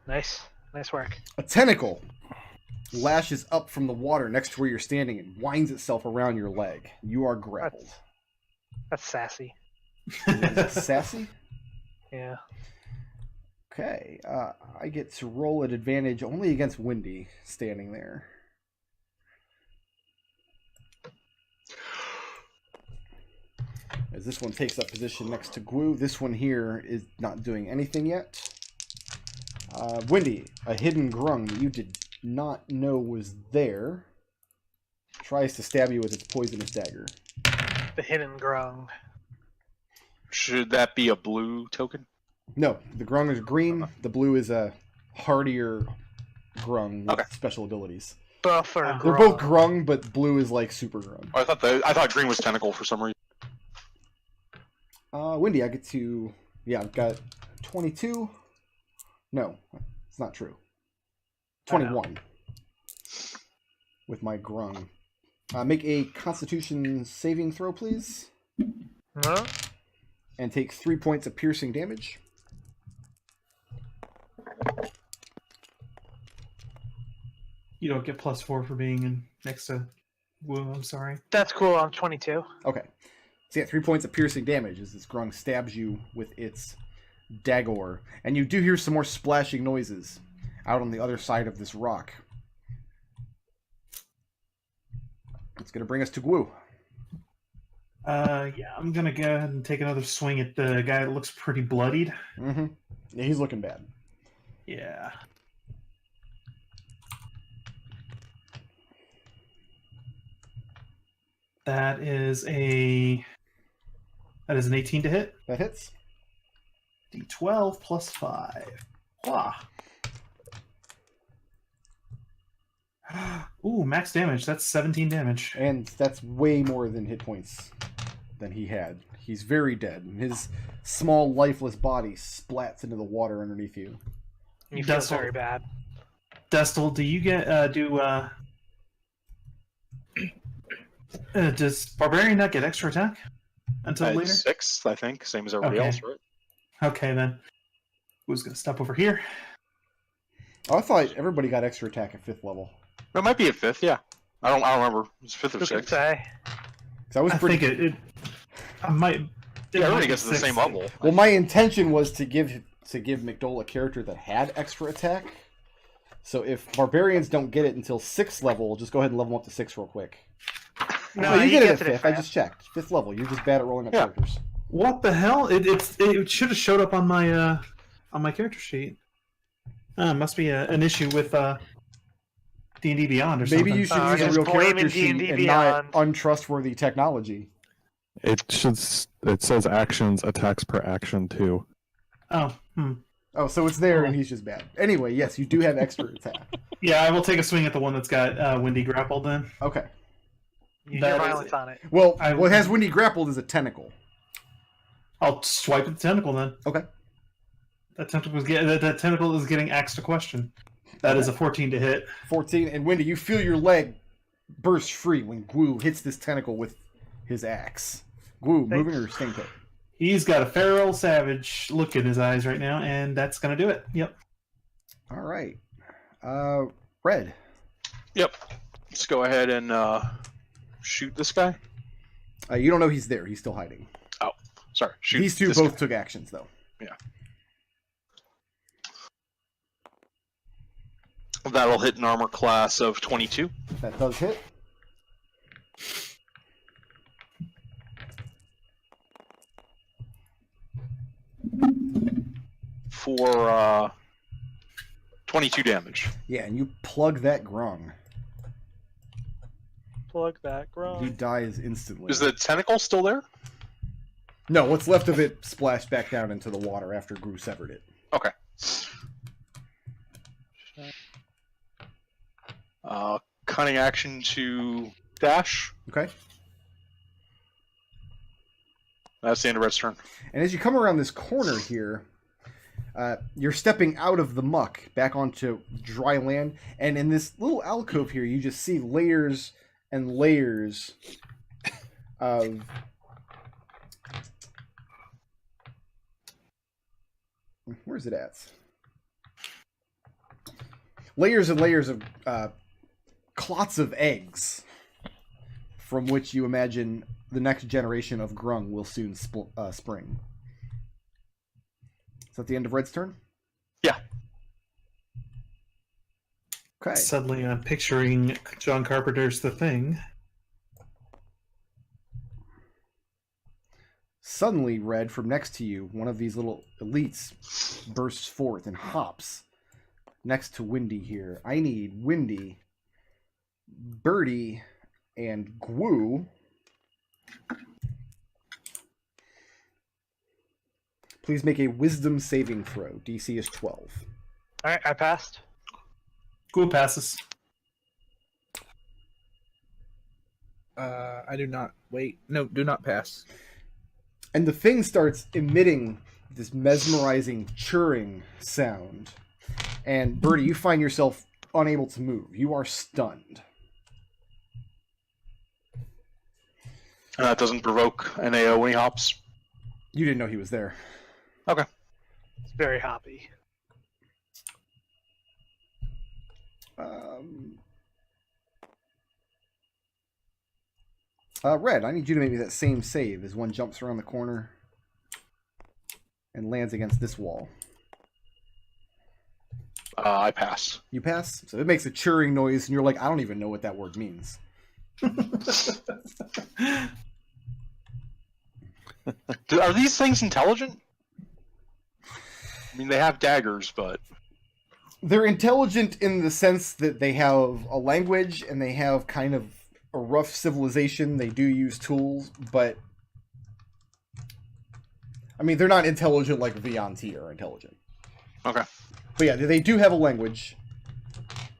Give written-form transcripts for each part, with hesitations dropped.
Nice. Nice work. A tentacle lashes up from the water next to where you're standing and winds itself around your leg. You are grappled. That's sassy. Is it sassy? Yeah. Okay. I get to roll at advantage only against Windy standing there. As this one takes up position next to Gwu. This one here is not doing anything yet. Windy, a hidden grung that you did not know was there, tries to stab you with its poisonous dagger. The hidden grung. Should that be a blue token? No, the grung is green. The blue is a hardier grung with special abilities. Buffer grung. They're both grung, but blue is like super grung. Oh, I thought green was tentacle for some reason. Windy, I get to... Yeah, I've got 22. No, it's not true. 21. With my grung. Make a Constitution saving throw, please. Huh? And take 3 points of piercing damage. You don't get +4 for being in next to Wu, I'm sorry. That's cool. I'm 22. Okay. So yeah, 3 points of piercing damage as this grung stabs you with its dagger. And you do hear some more splashing noises out on the other side of this rock. It's going to bring us to Gwu. Yeah, I'm going to go ahead and take another swing at the guy that looks pretty bloodied. Mm-hmm. Yeah, he's looking bad. Yeah. That is an 18 to hit. That hits. D12 plus 5. Wow. Ooh, max damage. That's 17 damage. And that's way more than hit points than he had. He's very dead. And his small, lifeless body splats into the water underneath you. You feel very bad. Destil, do you get, does Barbarian not get extra attack until later? 6, I think. Same as everybody else, right? Okay, then. Who's going to step over here? Oh, I thought everybody got extra attack at 5th level. It might be at 5th, yeah. I don't remember. It's 5th or Who can 6th. say? I think it might. Yeah, everybody gets to the same level. Well, my intention was to give McDohl a character that had extra attack. So if barbarians don't get it until 6th level, just go ahead and level them up to 6 real quick. No, you get it at 5th. I just checked. 5th level. You're just bad at rolling up characters. What the hell? It should have showed up on my character sheet. Must be an issue with D&D Beyond or something. Maybe you should use a real character sheet and not untrustworthy technology. It says actions, attacks per action too. Oh, Oh, so it's there and he's just bad. Anyway, yes, you do have extra attack. Yeah, I will take a swing at the one that's got Windy grappled then. Okay. Use your violence on it. Well, what has Windy grappled is a tentacle. I'll swipe at the tentacle then. Okay. That tentacle is getting asked a question. That is a 14 to hit. 14, and Windy, you feel your leg burst free when Gwu hits this tentacle with his axe. Gwu, moving or staying put? He's got a feral savage look in his eyes right now, and that's going to do it. Yep. All right. Red. Yep. Let's go ahead and shoot this guy. You don't know he's there. He's still hiding. Oh, sorry. Shoot. These two both took actions, though. Yeah. That'll hit an armor class of 22. That does hit. For 22 damage. Yeah, and you plug that grung. Plug that grung. He dies instantly. Is the tentacle still there? No, what's left of it splashed back down into the water after Gwu severed it. Okay. Cunning action to dash. Okay. That's the end of Red's turn. And as you come around this corner here, you're stepping out of the muck back onto dry land, and in this little alcove here, you just see layers and layers of where's it at? layers and layers of clots of eggs from which you imagine the next generation of grung will soon spring. Is that the end of Red's turn? Yeah. Okay. Suddenly, I'm picturing John Carpenter's The Thing. Suddenly, Red, from next to you, one of these little elites bursts forth and hops next to Windy here. I need Windy, Birdie, and Gwoo. Please make a wisdom saving throw. DC is 12. Alright, I passed. Cool passes. I do not. Wait. No, do not pass. And the thing starts emitting this mesmerizing churring sound. And Birdie, you find yourself unable to move. You are stunned. And that doesn't provoke an AO when he hops. You didn't know he was there. Okay. It's very hoppy. Red, I need you to make me that same save as one jumps around the corner and lands against this wall. I pass. You pass? So it makes a churring noise, and you're like, I don't even know what that word means. Are these things intelligent? I mean, they have daggers, but... They're intelligent in the sense that they have a language, and they have kind of a rough civilization. They do use tools, but... I mean, they're not intelligent like Yuan-ti are intelligent. Okay. But yeah, they do have a language.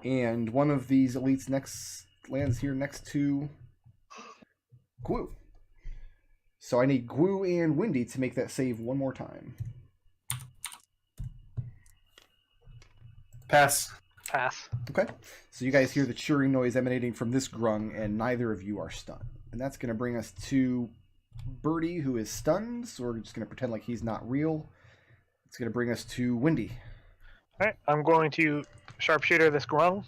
And one of these elites lands here next to Gwoo. So I need Gwoo and Windy to make that save one more time. Pass. Pass. Okay. So you guys hear the churring noise emanating from this grung, and neither of you are stunned. And that's going to bring us to Birdie, who is stunned. So we're just going to pretend like he's not real. It's going to bring us to Windy. Alright, I'm going to sharpshooter this grung.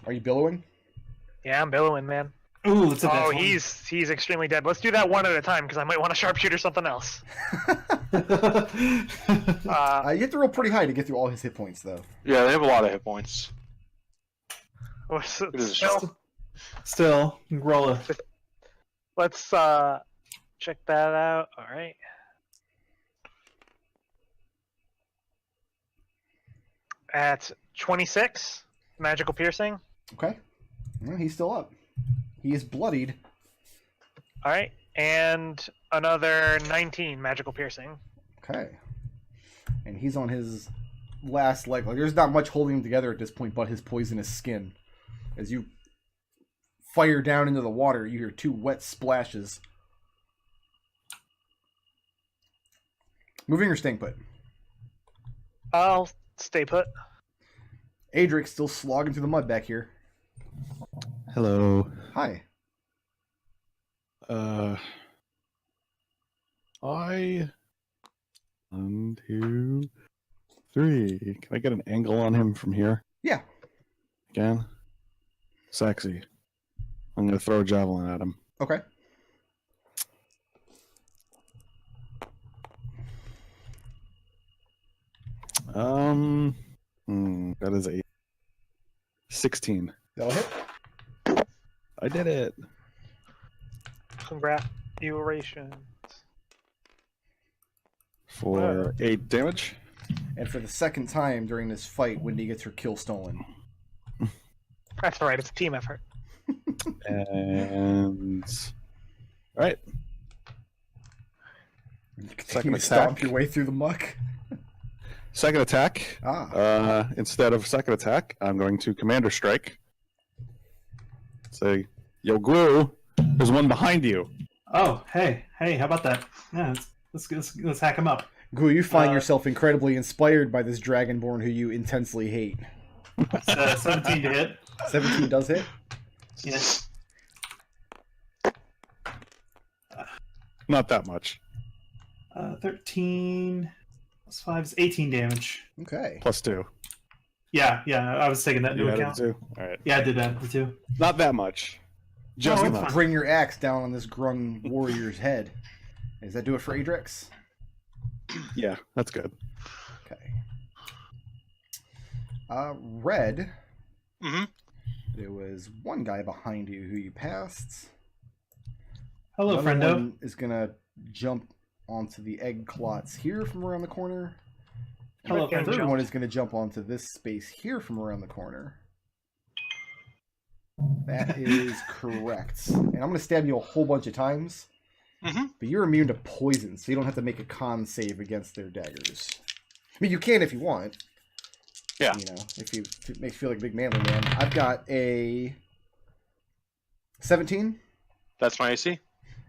Are you billowing? Yeah, I'm billowing, man. Ooh, it's a Oh, death he's extremely dead. Let's do that one at a time, because I might want to sharpshooter something else. one. You have to roll pretty high to get through all his hit points, though. Yeah, they have a lot of hit points. What's It is Still, roll a... Let's check that out. Alright. At 26, magical piercing. Okay. Well, he's still up. He is bloodied. Alright. And another 19 magical piercing. Okay. And he's on his last leg. Like, there's not much holding him together at this point but his poisonous skin. As you fire down into the water, you hear two wet splashes. Moving or staying put? I'll stay put. Adrex still slogging through the mud back here. Hello. Hi. I 1, 2, 3. Can I get an angle on him from here? Yeah. Again? Sexy. I'm gonna throw a javelin at him. Okay. That is a 16. That'll hit. I did it. Congratulations. For 8 damage. And for the second time during this fight, Windy gets her kill stolen. That's alright, it's a team effort. And alright. You Second continue to stomp attack. your way through the muck. Second attack. Instead of second attack, I'm going to Commander Strike. Say, yo, Glue, there's one behind you. Oh, hey, how about that? Yeah, let's hack him up. Goo, you find yourself incredibly inspired by this Dragonborn who you intensely hate. 17 to hit. 17 does hit? Yes. Not that much. 13 plus 5 is 18 damage. Okay. Plus 2. Yeah, I was taking that You into added account. two. All right. Yeah, I did that too. Not that much. Just it's enough. fine. Bring your axe down on this grung warrior's head. Does that do it for Adrex? Yeah, that's good. Okay. Red. Mm-hmm. There was one guy behind you who you passed. Hello, Another friendo. one is gonna jump onto the egg clots here from around the corner. Hello, The third friendo. one is gonna jump onto this space here from around the corner. That is correct. And I'm gonna stab you a whole bunch of times. Mm-hmm. But you're immune to poison, so you don't have to make a con save against their daggers. I mean, you can if you want. Yeah. You know, if it makes you feel like a big manly man. I've got a 17, That's my AC.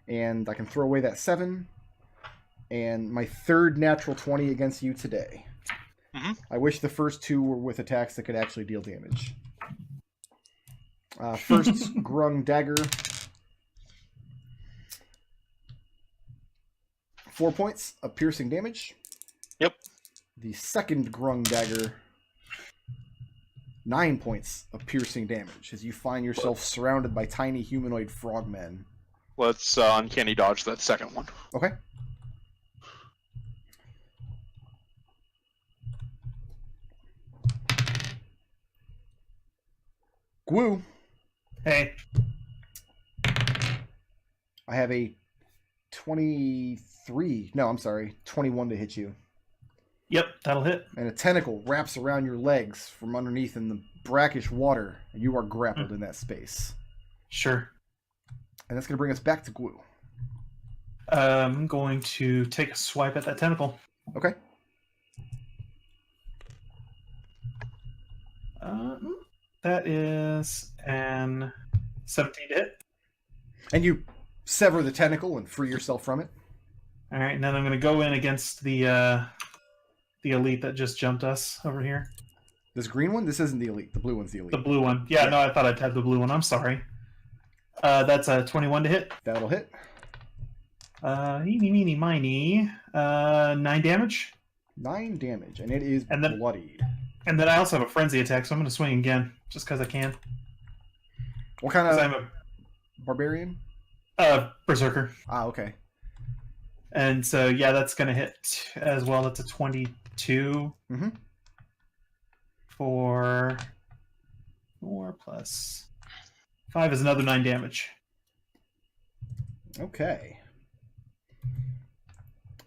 and I can throw away that 7. And my third natural 20 against you today. Mhm. I wish the first 2 were with attacks that could actually deal damage. First grung dagger. 4 points of piercing damage. Yep. The second grung dagger, 9 points of piercing damage as you find yourself surrounded by tiny humanoid frogmen. Let's uncanny dodge that second one. Okay. Gwoo, Hey, I have a 23. No, I'm sorry, 21 to hit you. yep, that'll hit. And a tentacle wraps around your legs from underneath in the brackish water, and you are grappled in that space. Sure. And that's going to bring us back to Gwoo. I'm going to take a swipe at that tentacle. Okay. That is an 17 to hit. And you sever the tentacle and free yourself from it. All right, and then I'm going to go in against the elite that just jumped us over here. This green one? This isn't the elite. The blue one's the elite. The blue one. Yeah, no, I thought I'd have the blue one. I'm sorry. That's a 21 to hit. That'll hit. Eeny, meeny, miny. 9 damage. 9 damage, and it is And then- bloodied. And then I also have a frenzy attack, so I'm going to swing again, just because I can. What kind Because of I'm barbarian? a berserker. Ah, okay. And so, yeah, that's going to hit as well. That's a 22 Mm-hmm. for 4 plus 5 is another 9 damage. Okay.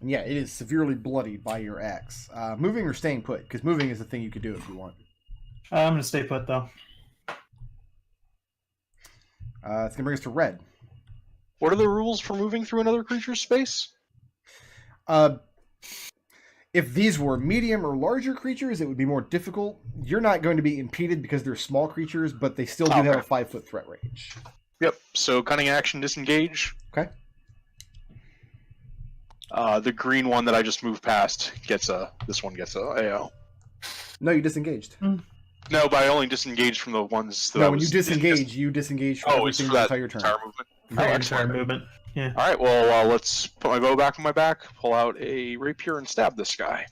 And yeah, it is severely bloodied by your axe. Moving or staying put? Because moving is the thing you could do if you want. I'm going to stay put, though. It's going to bring us to red. What are the rules for moving through another creature's space? If these were medium or larger creatures, it would be more difficult. You're not going to be impeded because they're small creatures, but they still do have a 5-foot threat range. Yep. So cunning action, disengage. Okay. The green one that I just moved past gets a. This one gets a AO. No, you disengaged. No, but I only disengaged from the ones that. No, I when you was disengage, you disengage from Oh, it's everything for the that entire turn. entire movement. For your excellent. entire movement. Yeah. All right. Well, let's put my bow back on my back, pull out a rapier, and stab this guy.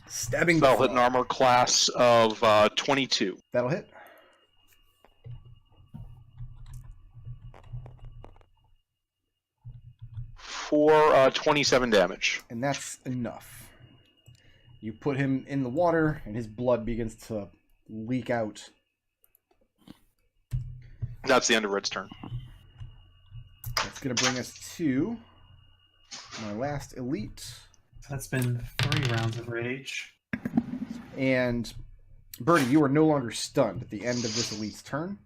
Stabbing. That'll hit frog. an armor class of 22 That'll hit. for 27 damage. And that's enough. You put him in the water, and his blood begins to leak out. That's the end of Red's turn. That's going to bring us to my last elite. That's been 3 rounds of rage. And Birdie, you are no longer stunned at the end of this elite's turn.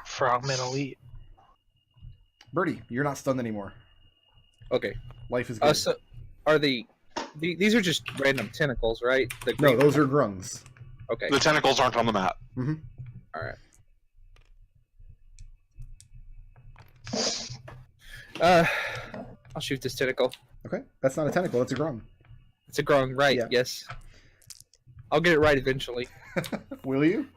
Frogman elite. Birdie, you're not stunned anymore. Okay. Life is good. So are these are just random tentacles, right? The No, green- those are grungs. Okay. The tentacles aren't on the map. Mm-hmm. All right. I'll shoot this tentacle. Okay, that's not a tentacle, that's a grung. It's a grung, right? Yeah. Yes. I'll get it right eventually. Will you?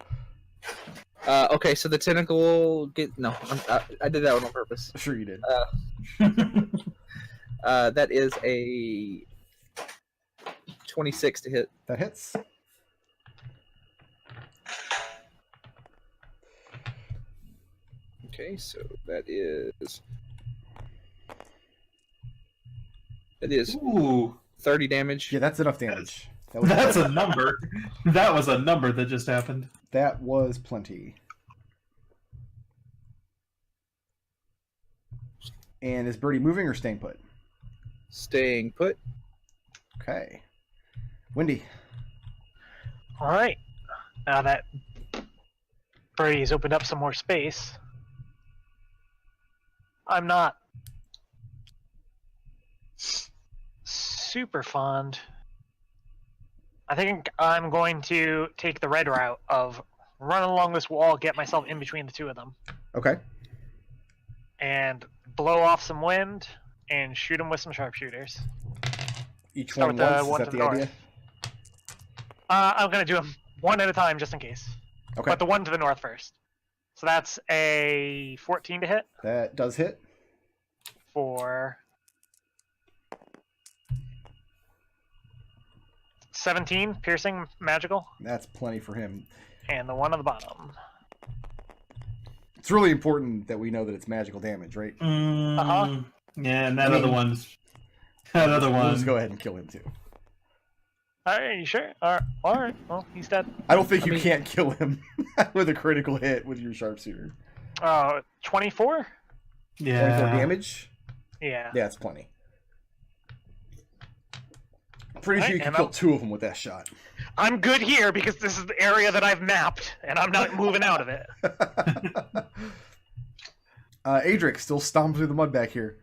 Okay, so the tentacle will get no. I did that one on purpose. Sure you did. That is a 26 to hit. That hits. Okay, so that is Ooh, 30 damage. Yeah, that's enough damage. that's a number. That was a number that just happened. That was plenty. And is Birdie moving or staying put? Staying put. Okay. Wendy. All right. Now that Birdie's opened up some more space, I'm not super fond. I think I'm going to take the red route of run along this wall, get myself in between the two of them, Okay. and blow off some wind and shoot them with some sharpshooters. Each Start one with the once. Is one that to the the idea? north. I'm going to do them one at a time just in case. Okay. But the one to the north first. So that's a 14 to hit That does hit. for 17 piercing magical, That's plenty for him. and the one on the bottom. It's really important that we know that it's magical damage, right? Uh-huh. Yeah, and that I mean, other one's. That other We'll one. just go ahead and kill him too. All right, you sure? All right. Well, he's dead. I don't think I you mean- can't kill him with a critical hit with your sharpshooter. 24? 24 Yeah. damage? Yeah. Yeah, it's plenty. I'm pretty sure you Right, can and kill I'm- 2 of them with that shot. I'm good here because this is the area that I've mapped, and I'm not moving out of it. Adrex still stomping through the mud back here.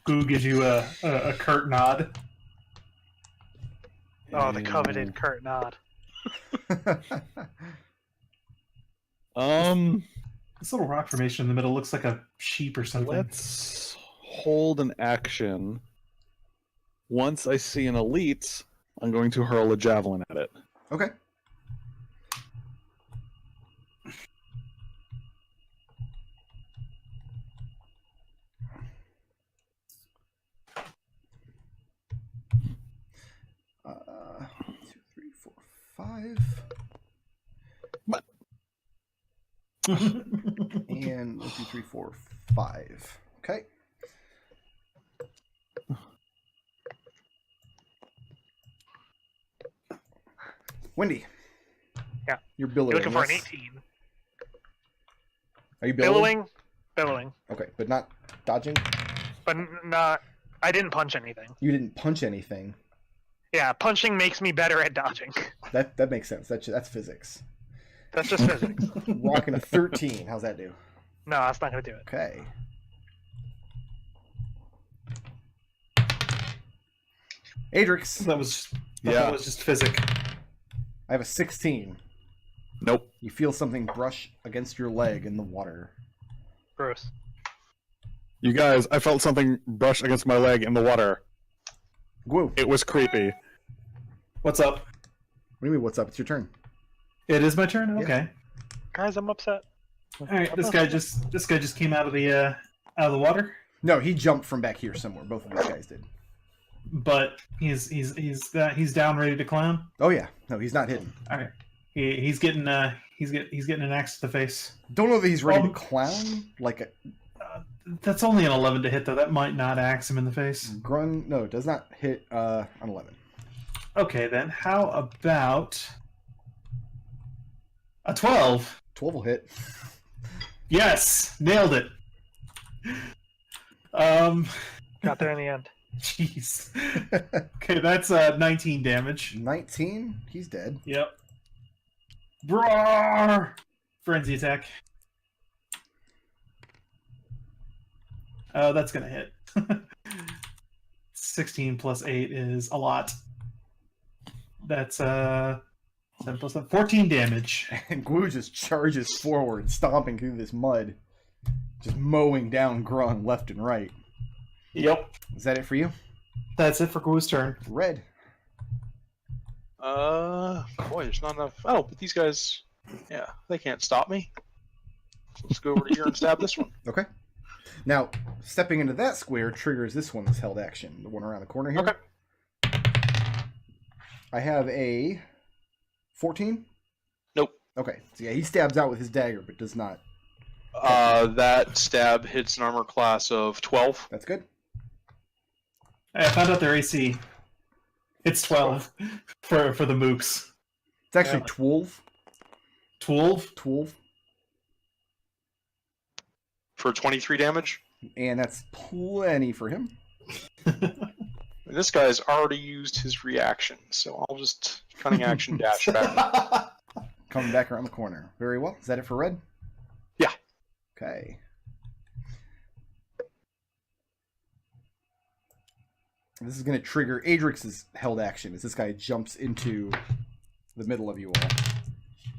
Goo gives you a curt nod. Oh, the coveted Kurt nod. This little rock formation in the middle looks like a sheep or something. Let's hold an action. Once I see an elite, I'm going to hurl a javelin at it. Okay. Uh, 1, 2, 3, 4, 5. What? And 1, 2, 3, 4, 5. Okay. Wendy. Yeah. You're billowing. You're looking for an yes? 18. Are you billowing? Billowing, Okay, but not dodging? but not. I didn't punch anything. You didn't punch anything. Yeah, punching makes me better at dodging. That makes sense. That's physics. That's just physics. Rocking a 13. How's that do? No, that's not gonna do it. Okay. Adrex, That was Yeah. that was just physic. I have a 16. Nope. You feel something brush against your leg in the water. Gross. You guys, I felt something brush against my leg in the water. Whoa. It was creepy. What's up? What do you mean, what's up? It's your turn. It is my turn. Yeah. Okay. Guys, I'm upset. All right. This guy just came out of the water, No, he jumped from back here somewhere. Both of these guys did. but he's down, ready to clown. Oh yeah. No, he's not hidden. All right. He's getting an axe to the face. Don't know that he's ready to Um, clown. Like a That's only an 11 to hit, though. That might not axe him in the face. grun. No, it does not hit an 11. Okay, then. How about a 12? 12 will hit. Yes, nailed it. Got there in the end. Jeez. Okay, that's 19 damage. 19. He's dead. Yep. Roar! Frenzy attack. Oh, that's gonna hit. 16 plus 8 is a lot. That's 7 plus 7, 14 damage. And Glue just charges forward, stomping through this mud, just mowing down Grun left and right. Yep. Is that it for you? That's it for Guu's turn. Red. Boy, there's not enough. Oh, but these guys, yeah, they can't stop me. So let's go over to here and stab this one. Okay. Now, stepping into that square triggers this one's held action, the one around the corner here. Okay. I have a 14. Nope. Okay. So yeah, he stabs out with his dagger, but does not. That stab hits an armor class of 12. That's good. I found out their AC. It's 12 for the mooks. It's actually 12. 12? 12. For 23 damage. And that's plenty for him. And this guy's already used his reaction, so I'll just cunning action dash back. Coming back around the corner. Very well. Is that it for red? Yeah. Okay. This is going to trigger Adrex's held action as this guy jumps into the middle of you all.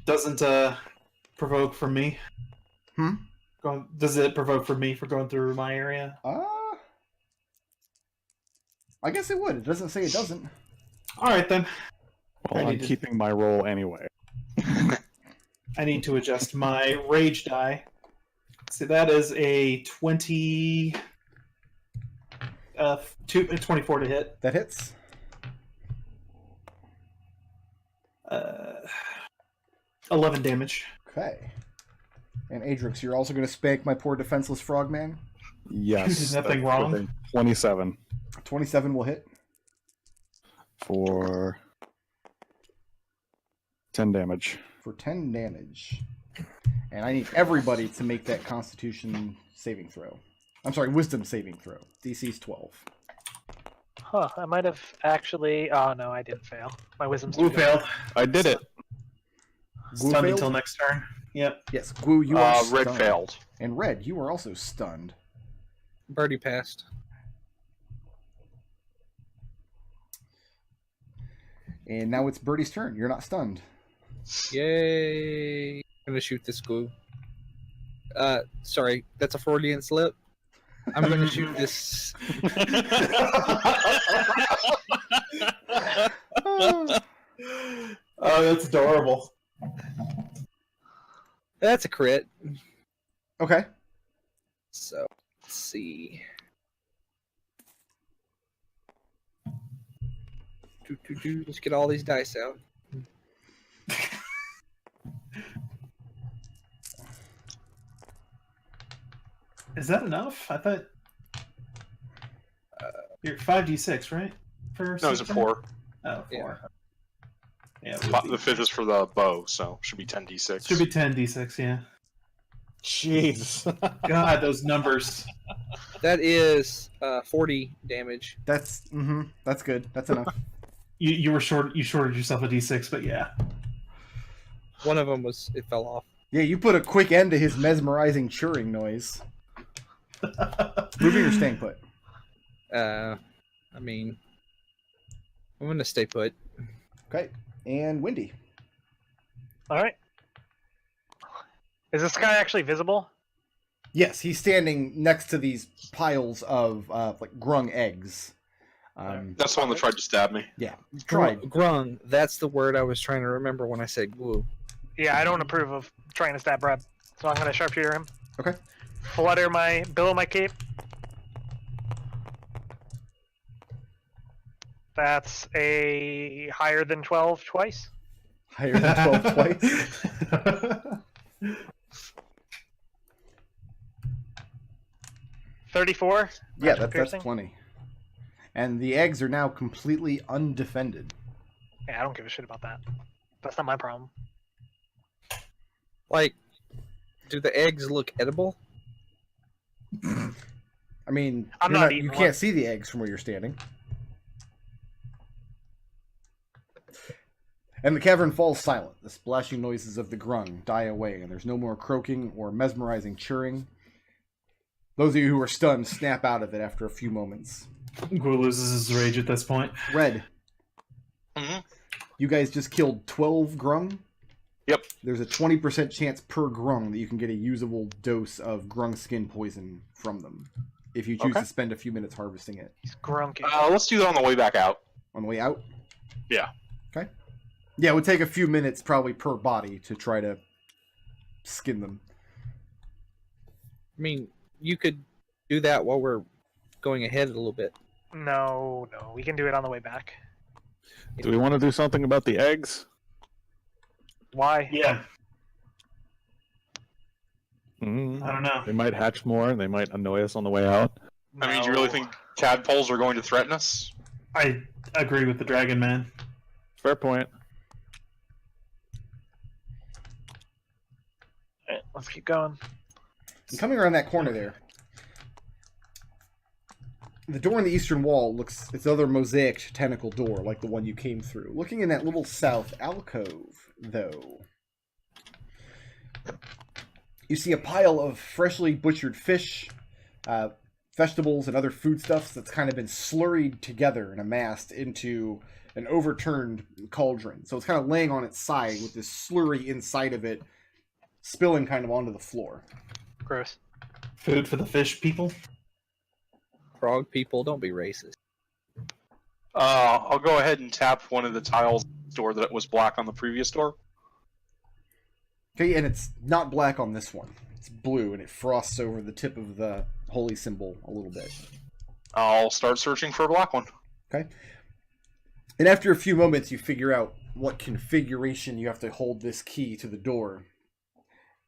Doesn't provoke from me. Does it provoke from me for going through my area? I guess it would. It doesn't say it doesn't. All right then. Well, I'm keeping my roll anyway. I need to adjust my rage die. So that is a 24 to hit. That hits. 11 damage. Okay. And Adrex, you're also going to spank my poor defenseless frogman? Yes. There's nothing that's wrong. within 27 27 will hit. for 10 damage. For 10 damage. And I need everybody to make that Constitution saving throw. I'm sorry, Wisdom saving throw. DC's 12. Huh, I might have actually... Oh, no, I didn't fail. My wisdom's too Who good. failed? I did it. Glue Stunned failed? until next turn. Yep. Yes, Glue, you are Red stunned. failed. And Red, you are also stunned. Birdie passed. And now it's Birdie's turn. You're not stunned. Yay! I'm gonna shoot this glue. Sorry, that's a Freudian slip. I'm gonna shoot this. Oh, that's adorable. That's a crit. Okay. So let's see. Let's get all these dice out. Is that enough? I thought you're 5d6, right? For No, it's a 4. Oh, 4. Yeah. Yeah, The 5th is for the bow, so should be 10d6. should be 10d6. Yeah. Jeez. God, those numbers. That is 40 damage. That's good. That's enough. You were short. You shorted yourself a d6, but yeah. One of them it fell off. Yeah, you put a quick end to his mesmerizing churring noise. Moving or staying put? I mean, I'm gonna stay put. Okay. And Windy. Alright. Is this guy actually visible? Yes, he's standing next to these piles of like grung eggs. That's the one that tried to stab me. Yeah, tried. Grung. That's the word I was trying to remember when I said glue. Yeah, I don't approve of trying to stab Brad. So I'm gonna sharpshooter him. Okay. Flutter below my cape. That's a higher than 12 twice. Higher than 12 twice. 34. Yeah, Natural that's piercing. plenty. And the eggs are now completely undefended. Yeah, I don't give a shit about that. That's not my problem. Like, do the eggs look edible? I mean, I'm you're not eating you one. can't see the eggs from where you're standing. And the cavern falls silent. The splashing noises of the grung die away, and there's no more croaking or mesmerizing churring. Those of you who are stunned snap out of it after a few moments. Ghoul loses his rage at this point. Red, Mhm. you guys just killed 12 grung? Yep. There's a 20% chance per grung that you can get a usable dose of grung skin poison from them, if you choose Okay. to spend a few minutes harvesting it. He's grunky. Let's do that on the way back out. On the way out? Yeah. Okay. Yeah, it would take a few minutes probably per body to try to skin them. I mean, you could do that while we're going ahead a little bit. No, we can do it on the way back. Do we want to do something about the eggs? Why? Yeah, Mm, I don't know. they might hatch more. They might annoy us on the way out. I mean, do you really think tadpoles are going to threaten us? I agree with the dragon man. Fair point. Alright, let's keep going. And coming around that corner there, the door in the eastern wall looks, it's another mosaic tentacle door like the one you came through. Looking in that little south alcove, though, you see a pile of freshly butchered fish, vegetables, and other foodstuffs that's kind of been slurried together and amassed into an overturned cauldron. So it's kind of laying on its side with this slurry inside of it spilling kind of onto the floor. Gross. Food for the fish people. Frog people, don't be racist. I'll go ahead and tap one of the tiles door that was black on the previous door. Okay, and it's not black on this one. It's blue, and it frosts over the tip of the holy symbol a little bit. I'll start searching for a black one. Okay. And after a few moments, you figure out what configuration you have to hold this key to the door.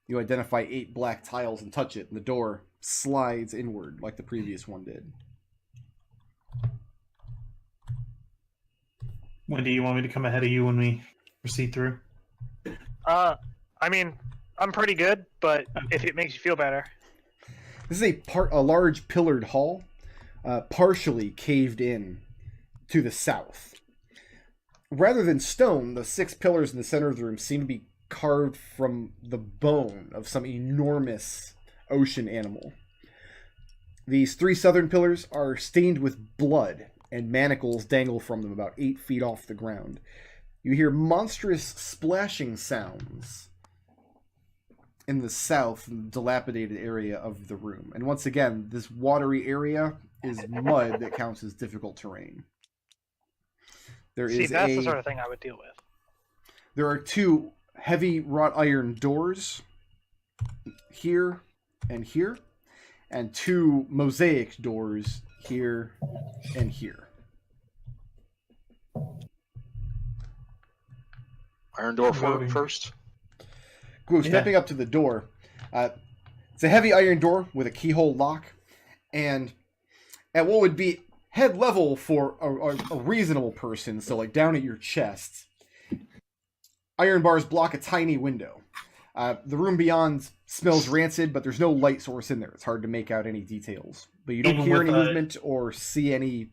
You identify 8 black tiles and touch it, and the door slides inward like the previous one did. Wendy, you want me to come ahead of you when we proceed through? I mean, I'm pretty good, but if it makes you feel better. This is a large pillared hall, partially caved in to the south. Rather than stone, the 6 pillars in the center of the room seem to be carved from the bone of some enormous ocean animal. These 3 southern pillars are stained with blood, and manacles dangle from them about 8 feet off the ground. You hear monstrous splashing sounds in the south, in the dilapidated area of the room. And once again, this watery area is mud that counts as difficult terrain. See, that's the sort of thing I would deal with. There are 2 heavy wrought iron doors here and here, and 2 mosaic doors here and here. Iron door Moving. first. Gwu, stepping up to the door. It's a heavy iron door with a keyhole lock, and at what would be head level for a reasonable person, so like down at your chest, iron bars block a tiny window. The room beyond smells rancid, but there's no light source in there. It's hard to make out any details. But you don't Even hear with any movement or see any...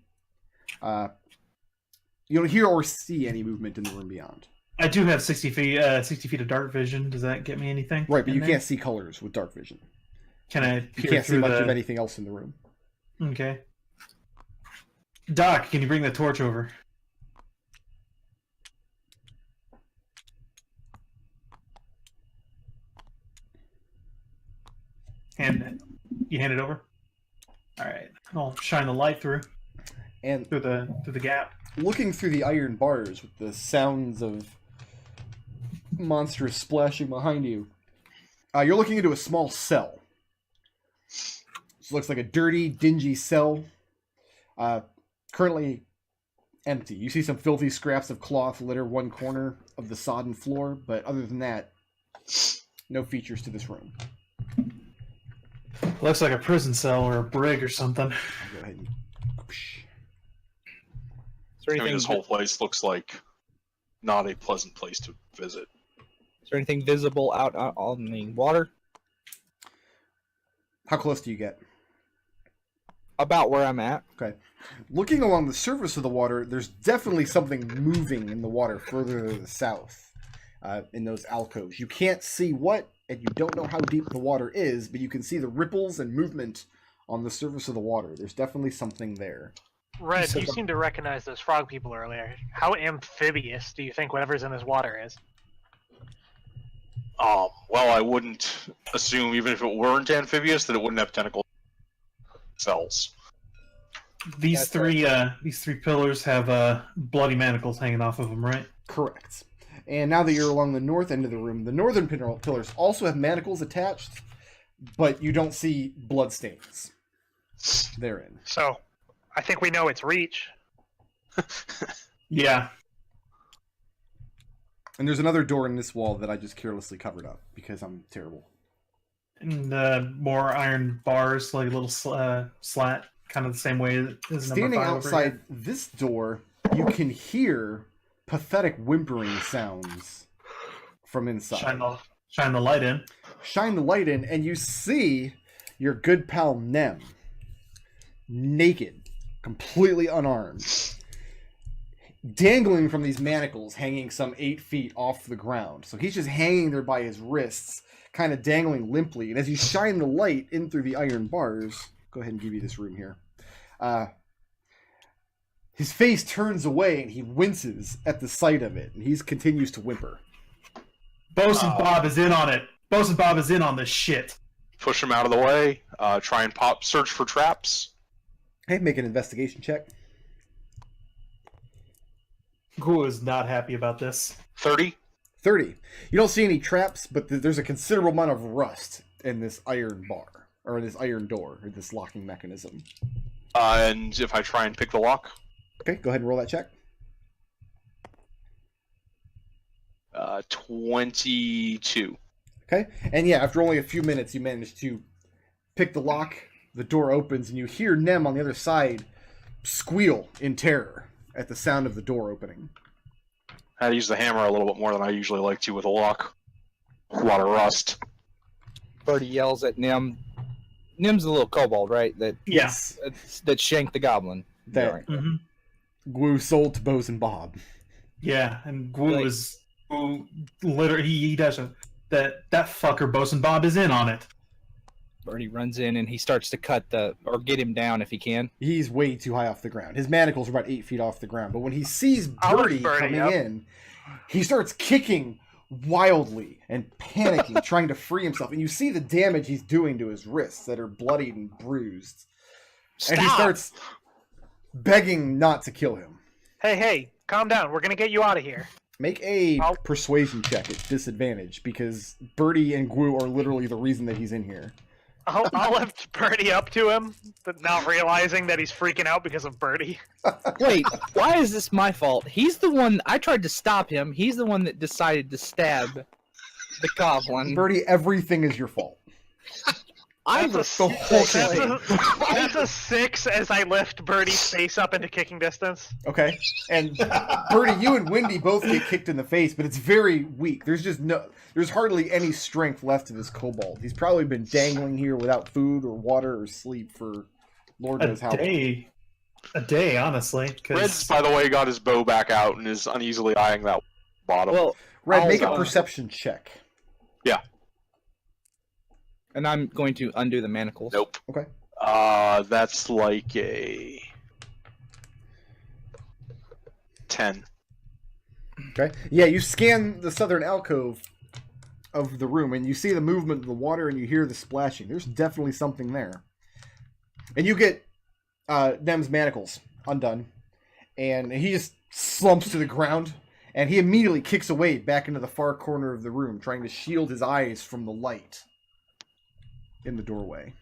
you don't hear or see any movement in the room beyond. I do have 60 feet of dark vision. Does that get me anything? Right, but you there? can't see colors with dark vision. Can I You peer can't see through much the... of anything else in the room. Okay. Doc, can you bring the torch over? You hand it over? Alright. I'll shine the light through And the gap. looking through the iron bars with the sounds of monstrous splashing behind you, you're looking into a small cell. This looks like a dirty, dingy cell, currently empty. You see some filthy scraps of cloth litter one corner of the sodden floor, but other than that, no features to this room. Looks like a prison cell or a brig or something. I'll go ahead and... Is there I mean, anything, this whole place looks like not a pleasant place to visit. is there anything visible out on the water? How close do you get? About where I'm at. Okay. Looking along the surface of the water, there's definitely something moving in the water further to the south, in those alcoves. You can't see what, and you don't know how deep the water is, but you can see the ripples and movement on the surface of the water. There's definitely something there. Red, you seem to recognize those frog people earlier. How amphibious do you think whatever's in this water is? Well, I wouldn't assume, even if it weren't amphibious, that it wouldn't have tentacle cells. These three pillars have bloody manacles hanging off of them, right? Correct. And now that you're along the north end of the room, the northern pillars also have manacles attached, but you don't see bloodstains therein. So, I think we know its reach. Yeah. And there's another door in this wall that I just carelessly covered up because I'm terrible. And more iron bars, like a little slat, kind of the same way as Standing number 5 outside this door, you can hear pathetic whimpering sounds from inside. Shine the light in. Shine the light in, and you see your good pal Nem, naked, completely unarmed, dangling from these manacles, hanging some 8 feet off the ground. So he's just hanging there by his wrists, kind of dangling limply. And as you shine the light in through the iron bars, go ahead and give you this room here. His face turns away and he winces at the sight of it, and he continues to whimper. Bosun Bob is in on it. Bosun Bob is in on this shit. Push him out of the way. Try and search for traps. Hey, make an investigation check. Gru is not happy about this. 30. 30. You don't see any traps, but there's a considerable amount of rust in this iron bar, or in this iron door, or this locking mechanism. And if I try and pick the lock? Okay, go ahead and roll that check. 22. Okay, and yeah, after only a few minutes, you manage to pick the lock, the door opens, and you hear Nem on the other side squeal in terror at the sound of the door opening. I had to use the hammer a little bit more than I usually like to with a lock. A lot of rust. Birdie yells at Nim. Nim's the little kobold, right? Yes. That shanked the goblin. That Right. Gwu sold to Bose and Bob. Yeah, and Gwu literally he does that fucker Bosun Bob is in on it. Birdie runs in and he starts to or get him down if he can. He's way too high off the ground. His manacles are about 8 feet off the ground. But when he sees Birdie coming up. in, he starts kicking wildly and panicking, trying to free himself. And you see the damage he's doing to his wrists that are bloodied and bruised. Stop! And he starts begging not to kill him. Hey, calm down. We're gonna get you out of here. Make a persuasion check at disadvantage, because Birdie and Gwu are literally the reason that he's in here. I'll lift Birdie up to him, but not realizing that he's freaking out because of Birdie. Wait, why is this my fault? He's the one. I tried to stop him. He's the one that decided to stab the goblin. Birdie, everything is your fault. That's a 6 as I lift Birdie's face up into kicking distance. Okay. And Birdie, you and Wendy both get kicked in the face, but it's very weak. There's hardly any strength left to this kobold. He's probably been dangling here without food or water or sleep for Lord knows how long. A day, honestly. Red's, by the way, got his bow back out and is uneasily eyeing that bottom. Well, Red, make a perception check. Yeah. And I'm going to undo the manacles. Nope. Okay. That's like a 10. Okay. Yeah, you scan the southern alcove of the room, and you see the movement of the water, and you hear the splashing. There's definitely something there. And you get Nem's manacles undone, and he just slumps to the ground, and he immediately kicks away back into the far corner of the room, trying to shield his eyes from the light in the doorway.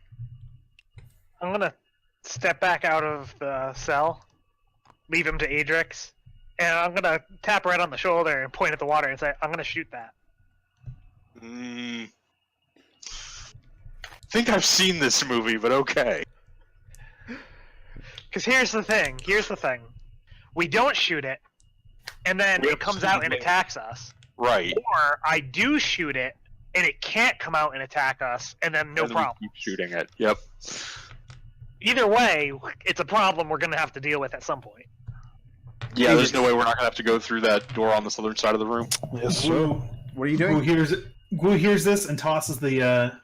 I'm gonna step back out of the cell, leave him to Adrex, and I'm gonna tap Red on the shoulder and point at the water and say, I'm gonna shoot that. Think I've seen this movie, but okay. Because here's the thing. We don't shoot it, and then it comes out and attacks us. Right. Or I do shoot it, and it can't come out and attack us, and then no problem. Keep shooting it. Yep. Either way, it's a problem we're going to have to deal with at some point. Yeah, there's no way we're not going to have to go through that door on the southern side of the room. Yes, sir. What are you doing? Gwu hears this and tosses the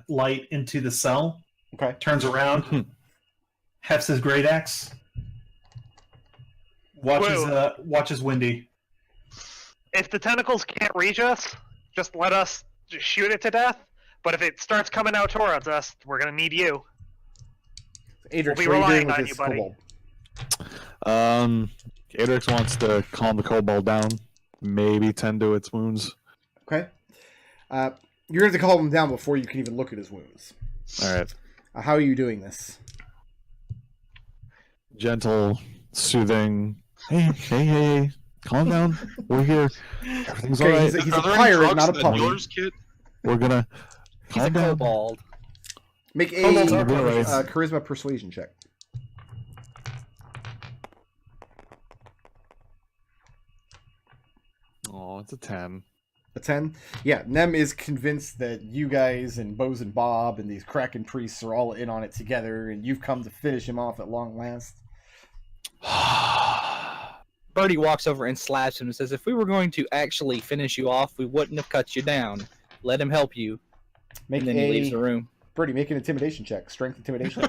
light into the cell. Okay. Turns around, hefts his great axe. Watches Wendy. If the tentacles can't reach us, just let us just shoot it to death. But if it starts coming out towards us, we're going to need you. Adrex, We'll be what are you doing relying with on this you, buddy. kobold? Adrex wants to calm the kobold down maybe tend to its wounds. Okay. You're going to have to calm him down before you can even look at his wounds. All right. How are you doing this? Gentle, soothing. Hey. Calm down. We're here. Everything's all right. He's a pirate, not a puppy. We're gonna He's a kobold. Make a Kobolds are puppies. charisma persuasion check. Oh, it's a 10. A 10? Yeah, Nem is convinced that you guys and Bose and Bob and these Kraken priests are all in on it together, and you've come to finish him off at long last. Birdie walks over and slaps him and says, if we were going to actually finish you off, we wouldn't have cut you down. Let him help you. Make And then he leaves the room. Birdie, make an intimidation check. Strength intimidation.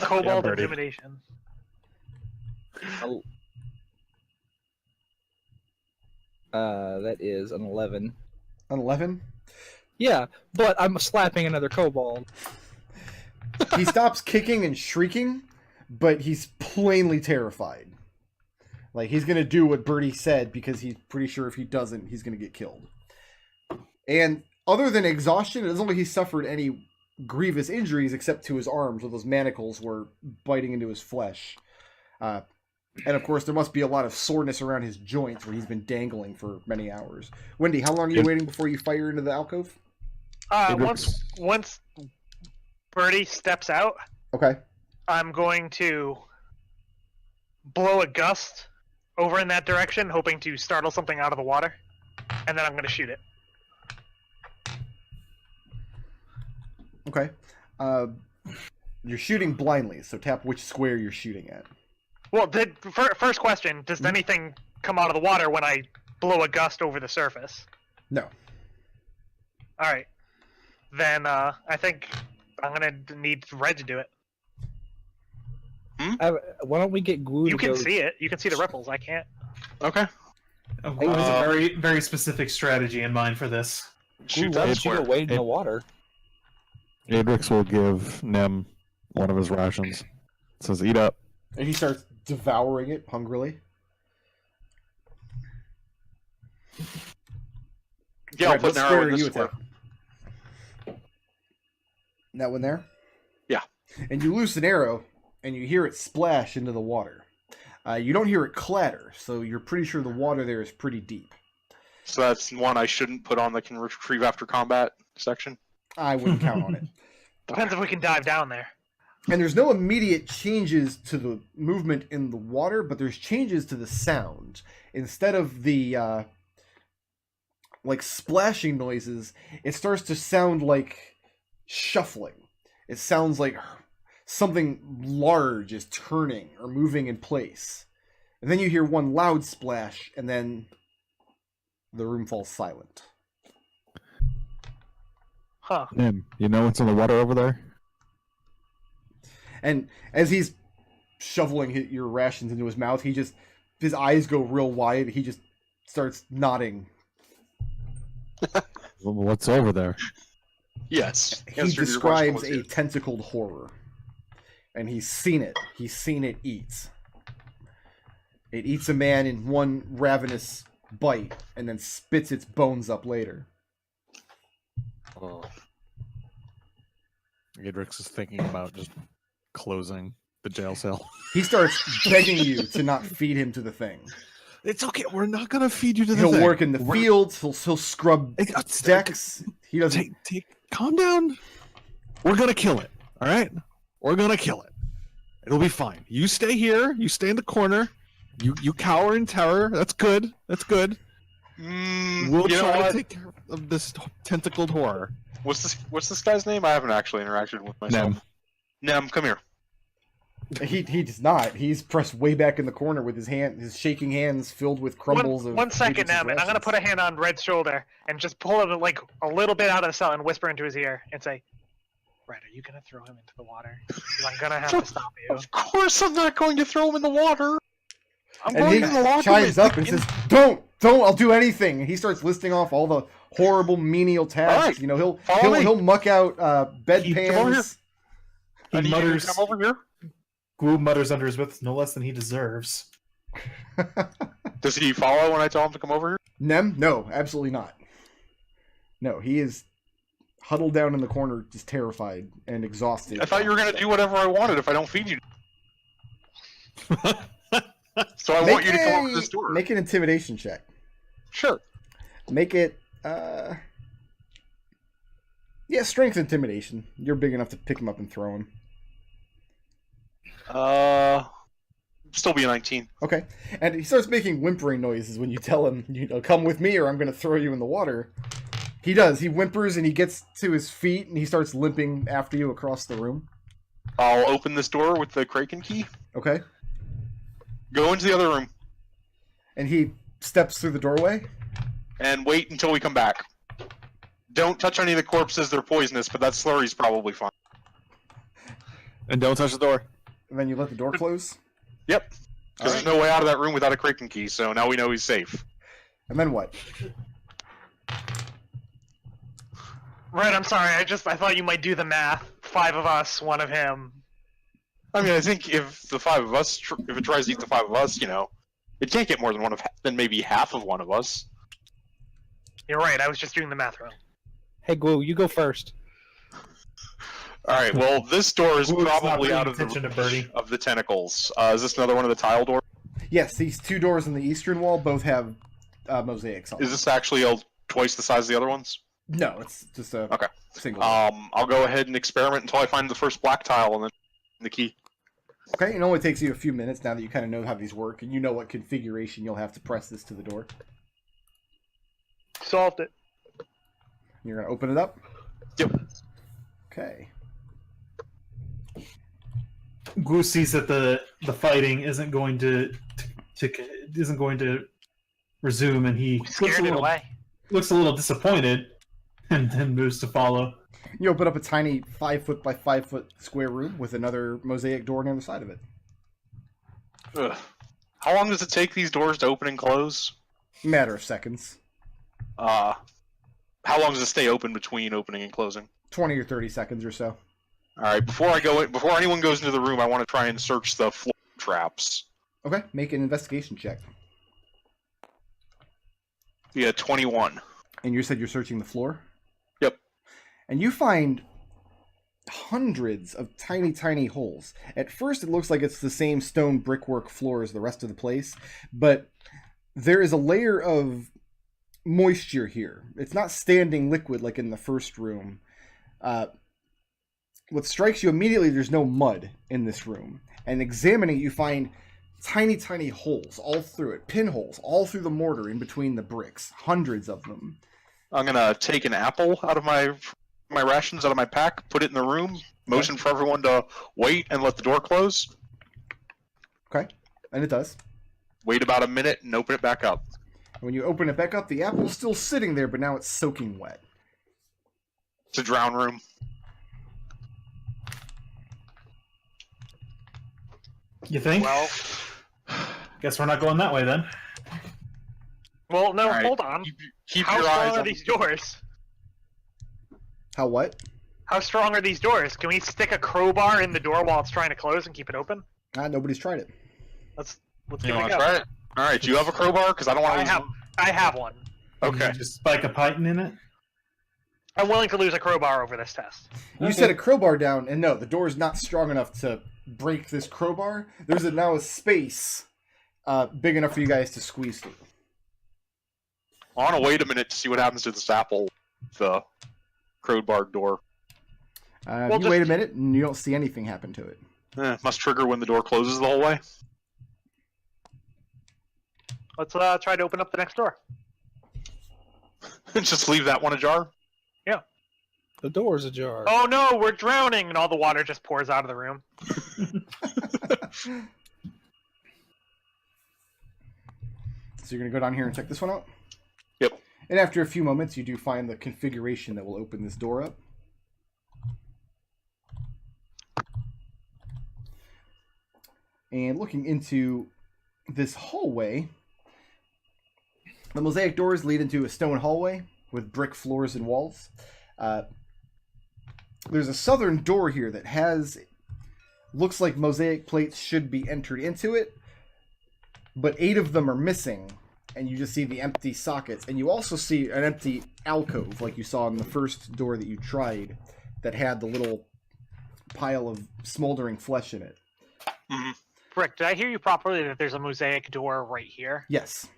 Kobold Birdie. intimidation. That is an 11. An 11? Yeah, but I'm slapping another kobold. He stops kicking and shrieking, but he's plainly terrified. Like, he's going to do what Birdie said because he's pretty sure if he doesn't, he's going to get killed. And other than exhaustion, it doesn't look like he suffered any grievous injuries except to his arms, where those manacles were biting into his flesh. And of course, there must be a lot of soreness around his joints where he's been dangling for many hours. Wendy, how long are you waiting before you fire into the alcove? Once Birdie steps out, Okay. I'm going to blow a gust over in that direction, hoping to startle something out of the water, and then I'm going to shoot it. Okay. You're shooting blindly, so tap which square you're shooting at. Well, first question, does anything come out of the water when I blow a gust over the surface? No. Alright. Then, I think I'm going to need Red to do it. Why don't we get Glue You to can go... see it. You can see the ripples. I can't. Okay. There's a very, very specific strategy in mind for this. Shoot Why that don't you square. go wade in the water? Adrex will give Nem one of his rations. It says, eat up. And he starts devouring it hungrily. Yeah, I'll Alright, put what an square arrow are in this you square. attacking? That one there? Yeah. And you loose an arrow, and you hear it splash into the water. You don't hear it clatter, so you're pretty sure the water there is pretty deep. So that's one I shouldn't put on the can retrieve after combat section. I wouldn't count on it. Depends if we can dive down there. And there's no immediate changes to the movement in the water, but there's changes to the sound. Instead of the like splashing noises, it starts to sound like shuffling. It sounds like something large is turning or moving in place. And then you hear one loud splash, and then the room falls silent. Huh. Nem, you know what's in the water over there? And as he's shoveling your rations into his mouth, his eyes go real wide. He just starts nodding. What's over there? Yes. He Answer to your describes question a was yes. tentacled horror. And he's seen it. He's seen it eat. It eats a man in one ravenous bite and then spits its bones up later. Oh. Adrex is thinking about just closing the jail cell. He starts begging you to not feed him to the thing. It's okay. We're not gonna feed you to the He'll thing. work in the fields. He'll scrub It's- decks. He doesn't. Calm down. We're gonna kill it. All right. We're gonna kill it. It'll be fine. You stay here. You stay in the corner. You cower in terror. That's good. That's good. We'll you know try what? to take care of this tentacled horror. What's this guy's name? I haven't actually interacted with myself. Nem, come here. He does not. He's pressed way back in the corner with his shaking hands filled with crumbles of. One second, Adrex's Nem, and I'm going to rations. put a hand on Red's shoulder and just pull him like a little bit out of the cell and whisper into his ear and say, Red, are you going to throw him into the water? 'Cause I'm going to have to stop you. Of course I'm not going to throw him in the water. I'm And going he in the water. chimes up and says, "Don't! I'll do anything." And he starts listing off all the horrible menial tasks. All right, You know, follow me. he'll muck out Come over here. bedpans. I He need you to mutters. come over here. Glue mutters under his breath, no less than he deserves. Does he follow when I tell him to come over here? Nem? No, absolutely not. No, he is huddled down in the corner, just terrified and exhausted. I thought you were going to do whatever I wanted if I don't feed you. So I want you to come over this door. Make an intimidation check. Sure. Make it, strength intimidation. You're big enough to pick him up and throw him. Still be a 19. Okay. And he starts making whimpering noises when you tell him, come with me or I'm going to throw you in the water. He does. He whimpers and he gets to his feet and he starts limping after you across the room. I'll open this door with the Kraken key. Okay. Go into the other room. And he steps through the doorway. And wait until we come back. Don't touch any of the corpses, they're poisonous, but that slurry's probably fine. And don't touch the door. And then you let the door close. Yep. Because there's no way out of that room without a Kraken key, so now we know he's safe. And then what? Right, I'm sorry. I thought you might do the math. 5 of us, 1 of him. I mean, I think if the 5 of us, if it tries to eat the 5 of us, it can't get more than maybe half of one of us. You're right. I was just doing the math wrong. Hey, Glue, you go first. Alright, well, this door is Ooh, it's not probably paying out of attention to the Birdie. reach of the tentacles. Is this another one of the tile doors? Yes, these 2 doors on the eastern wall both have mosaics on them. Is this actually twice the size of the other ones? No, it's just a Okay. single. I'll go ahead and experiment until I find the first black tile and then the key. Okay, it only takes you a few minutes now that you kind of know how these work, and you know what configuration you'll have to press this to the door. Solved it. You're going to open it up? Yep. Okay. Goose sees that the fighting isn't going to resume, and he Scared it away. looks a little disappointed, and then moves to follow. You open up a tiny 5-foot by 5-foot square room with another mosaic door on the other side of it. Ugh. How long does it take these doors to open and close? Matter of seconds. How long does it stay open between opening and closing? 20 or 30 seconds or so. Alright, before anyone goes into the room, I want to try and search the floor traps. Okay, make an investigation check. Yeah, 21. And you said you're searching the floor? Yep. And you find hundreds of tiny, tiny holes. At first, it looks like it's the same stone brickwork floor as the rest of the place, but there is a layer of moisture here. It's not standing liquid like in the first room. What strikes you immediately, there's no mud in this room. And examining it, you find tiny, tiny holes all through it. Pinholes all through the mortar in between the bricks. Hundreds of them. I'm gonna take an apple out of my rations out of my pack, put it in the room, motion for everyone to wait and let the door close. Okay, and it does. Wait about a minute and open it back up. When you open it back up, the apple's still sitting there, but now it's soaking wet. It's a drown room. You think? Well, Guess we're not going that way then. well, no, Alright, hold on. Keep How your eyes strong are on these doors? How what? How strong are these doors? Can we stick a crowbar in the door while it's trying to close and keep it open? Nobody's tried it. Let's You give it a want go. to try it? Alright, do you have a crowbar? Because I don't want to I have one. Okay. You just spike a python in it. I'm willing to lose a crowbar over this test. You set a crowbar down, and no, the door's not strong enough to break this crowbar. There's now a space big enough for you guys to squeeze through. I want to wait a minute to see what happens to this apple, the crowbar door. You wait a minute, and you don't see anything happen to it. Must trigger when the door closes the whole way. Let's try to open up the next door. Just leave that one ajar. The door's ajar. Oh no, we're drowning, and all the water just pours out of the room. So you're going to go down here and check this one out? Yep. And after a few moments, you do find the configuration that will open this door up. And looking into this hallway, the mosaic doors lead into a stone hallway with brick floors and walls. There's a southern door here that looks like mosaic plates should be entered into it, but 8 of them are missing, and you just see the empty sockets, and you also see an empty alcove, like you saw in the first door that you tried, that had the little pile of smoldering flesh in it. Mm-hmm. Rick, did I hear you properly that there's a mosaic door right here? Yes.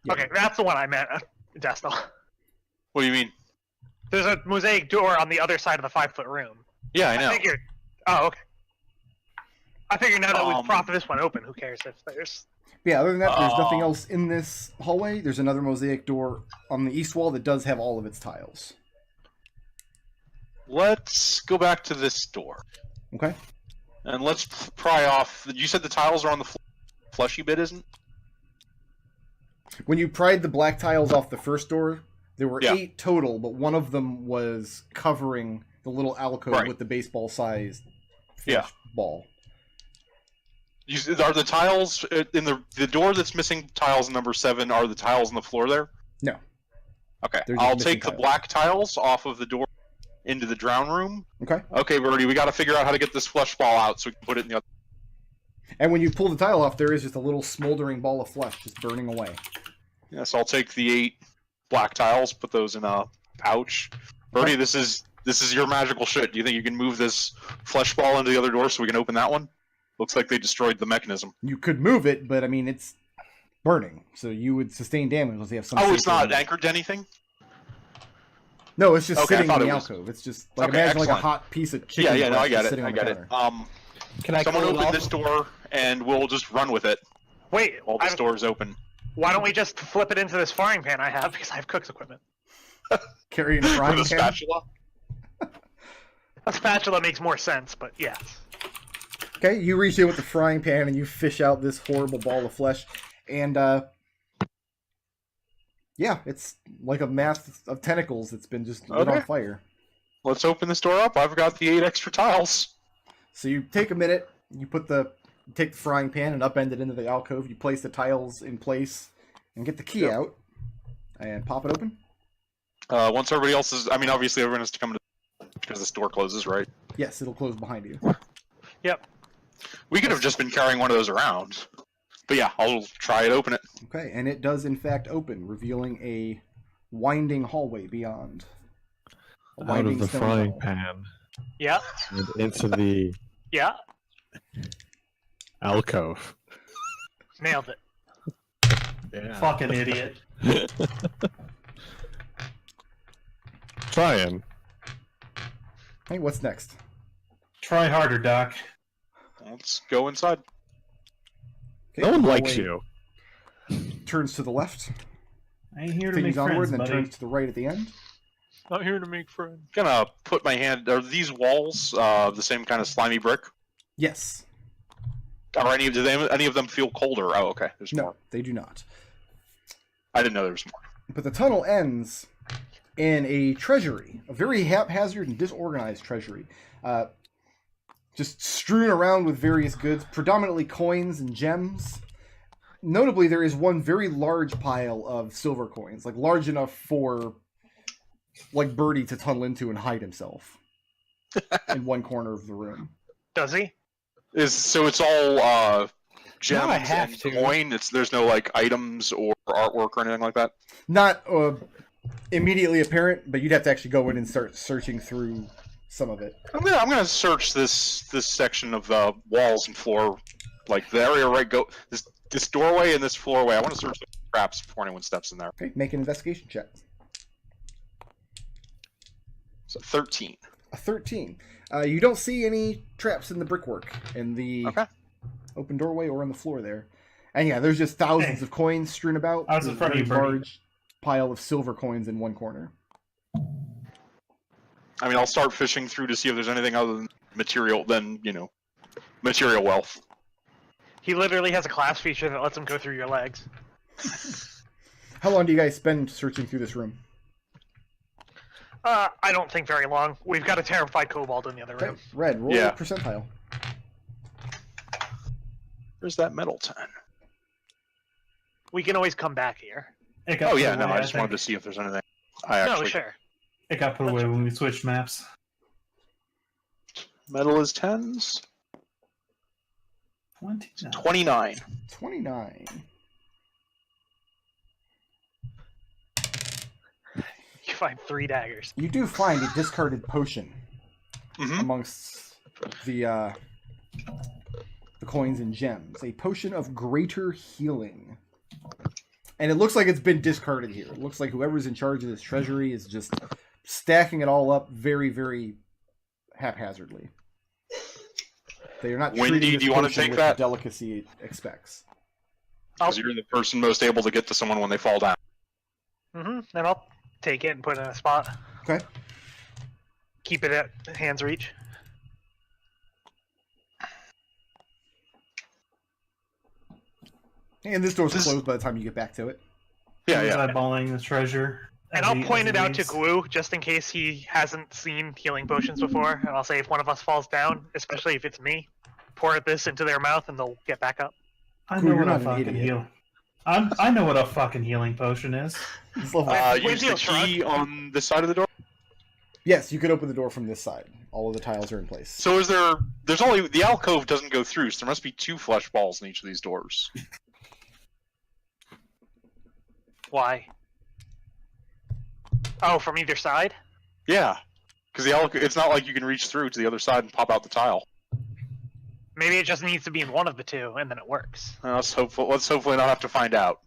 Yeah. Okay, that's the one I meant, Destil. What do you mean? There's a mosaic door on the other side of the 5-foot room. Yeah, I know. I figured. Oh, okay. I figured now that we've Um, propped this one open, who cares if there's... Yeah, other than that, there's nothing else in this hallway. There's another mosaic door on the east wall that does have all of its tiles. Let's go back to this door. Okay. And let's pry off... You said the tiles are on the fleshy bit, isn't? When you pried the black tiles off the first door, there were Yeah. 8 total, but one of them was covering the little alcove Right. with the baseball-sized Yeah. flesh ball. Are the tiles in the door that's missing tiles number 7, are the tiles on the floor there? No. Okay, They're just I'll missing take the tiles. black tiles off of the door into the drown room. Okay. Okay, Birdie, we got to figure out how to get this flesh ball out so we can put it in the other. And when you pull the tile off, there is just a little smoldering ball of flesh just burning away. Yes, I'll take the 8 black tiles, put those in a pouch. Birdie, this is your magical shit. Do you think you can move this flesh ball into the other door so we can open that one? Looks like they destroyed the mechanism. You could move it, but I mean, it's burning, so you would sustain damage unless you have some... Oh, it's safety not in it. anchored to anything? No, it's just Okay, I sitting in thought the it was- alcove. It's just like Okay, imagine like a excellent. hot piece of chicken. Yeah, no, I breast get just it. sitting I on get the it. counter. Can I Someone close open off? this door, and we'll just run with it Wait, while this door is open. why don't we just flip it into this frying pan I have, because I have cook's equipment. Carrying a With frying a pan. spatula? A spatula makes more sense, but yes. Okay, you reach in with the frying pan and you fish out this horrible ball of flesh, and yeah, it's like a mass of tentacles that's been just lit on Okay. fire. Let's open this door up. I've got the 8 extra tiles. So you take a minute, you take the frying pan and upend it into the alcove. You place the tiles in place and get the key Yep. out and pop it open. Once everybody else is... I mean, obviously everyone has to come to... Because this door closes, right? Yes, it'll close behind you. Yep. We could have just been carrying one of those around. But yeah, I'll try it, open it. Okay, and it does in fact open, revealing a winding hallway beyond. A Out winding of the stone frying hall. pan Yeah. and into the Yeah. alcove. Nailed it. Yeah. Fucking idiot. Trying. Hey, what's next? Try harder, Doc. Let's go inside. Okay, No one the likes hallway you. Turns to the left, I ain't here to make continues onward, friends, and then buddy. turns to the right at the end. Not here to make friends. Gonna put my hand... Are these walls the same kind of slimy brick? Yes. Or any of them feel colder? Oh, okay. There's No, more. they do not. I didn't know there was more. But the tunnel ends in a treasury, a very haphazard and disorganized treasury. Just strewn around with various goods, predominantly coins and gems. Notably, there is one very large pile of silver coins, like large enough for like Birdie to tunnel into and hide himself in one corner of the room. Does he? So it's all gems I have and to. coin? There's no like items or artwork or anything like that? Not immediately apparent, but you'd have to actually go in and start searching through some of it. I'm gonna search this section of the walls and floor, like the area right this doorway and this floorway. I want to search the traps before anyone steps in there. Okay, make an investigation check. So 13. A 13. You don't see any traps in the brickwork in the Okay. open doorway or on the floor there. And yeah, there's just thousands of coins strewn about. I was in There's a front of you, very Birdie. large pile of silver coins in one corner. I mean, I'll start fishing through to see if there's anything other than material wealth. He literally has a class feature that lets him go through your legs. How long do you guys spend searching through this room? I don't think very long. We've got a terrified kobold in the other Okay, room. Red, roll Yeah. a percentile. Where's that metal 10? We can always come back here. It got Oh put yeah, away, no, I just think. wanted to see if there's anything. I actually No, sure. It got put away when we switched maps. metal is 10s. 29. 29. You find 3 daggers. You do find a discarded potion amongst the coins and gems. A potion of greater healing. And it looks like it's been discarded here. It looks like whoever's in charge of this treasury is just stacking it all up very, very haphazardly. They are not Wendy, treating this do you want to potion take with that? the delicacy it expects. Because you're the person most able to get to someone when they fall down. And I'll take it and put it in a spot. Okay. Keep it at hand's reach. And this door's closed by the time you get back to it. Yeah, He's yeah. eyeballing the treasure. And as I'll he- point as it he out to leaves. Glue, just in case he hasn't seen healing potions before. And I'll say if one of us falls down, especially if it's me, pour this into their mouth and they'll get back up. I Cool, know you're what a not an fucking idiot. heal. I know what a fucking healing potion is. It's level Use the key on this side of the door. Yes, you can open the door from this side. All of the tiles are in place. So there's only, the alcove doesn't go through, so there must be 2 flesh balls in each of these doors. Why? Oh, from either side? Yeah. Because it's not like you can reach through to the other side and pop out the tile. Maybe it just needs to be in one of the 2, and then it works. Let's hopefully not have to find out.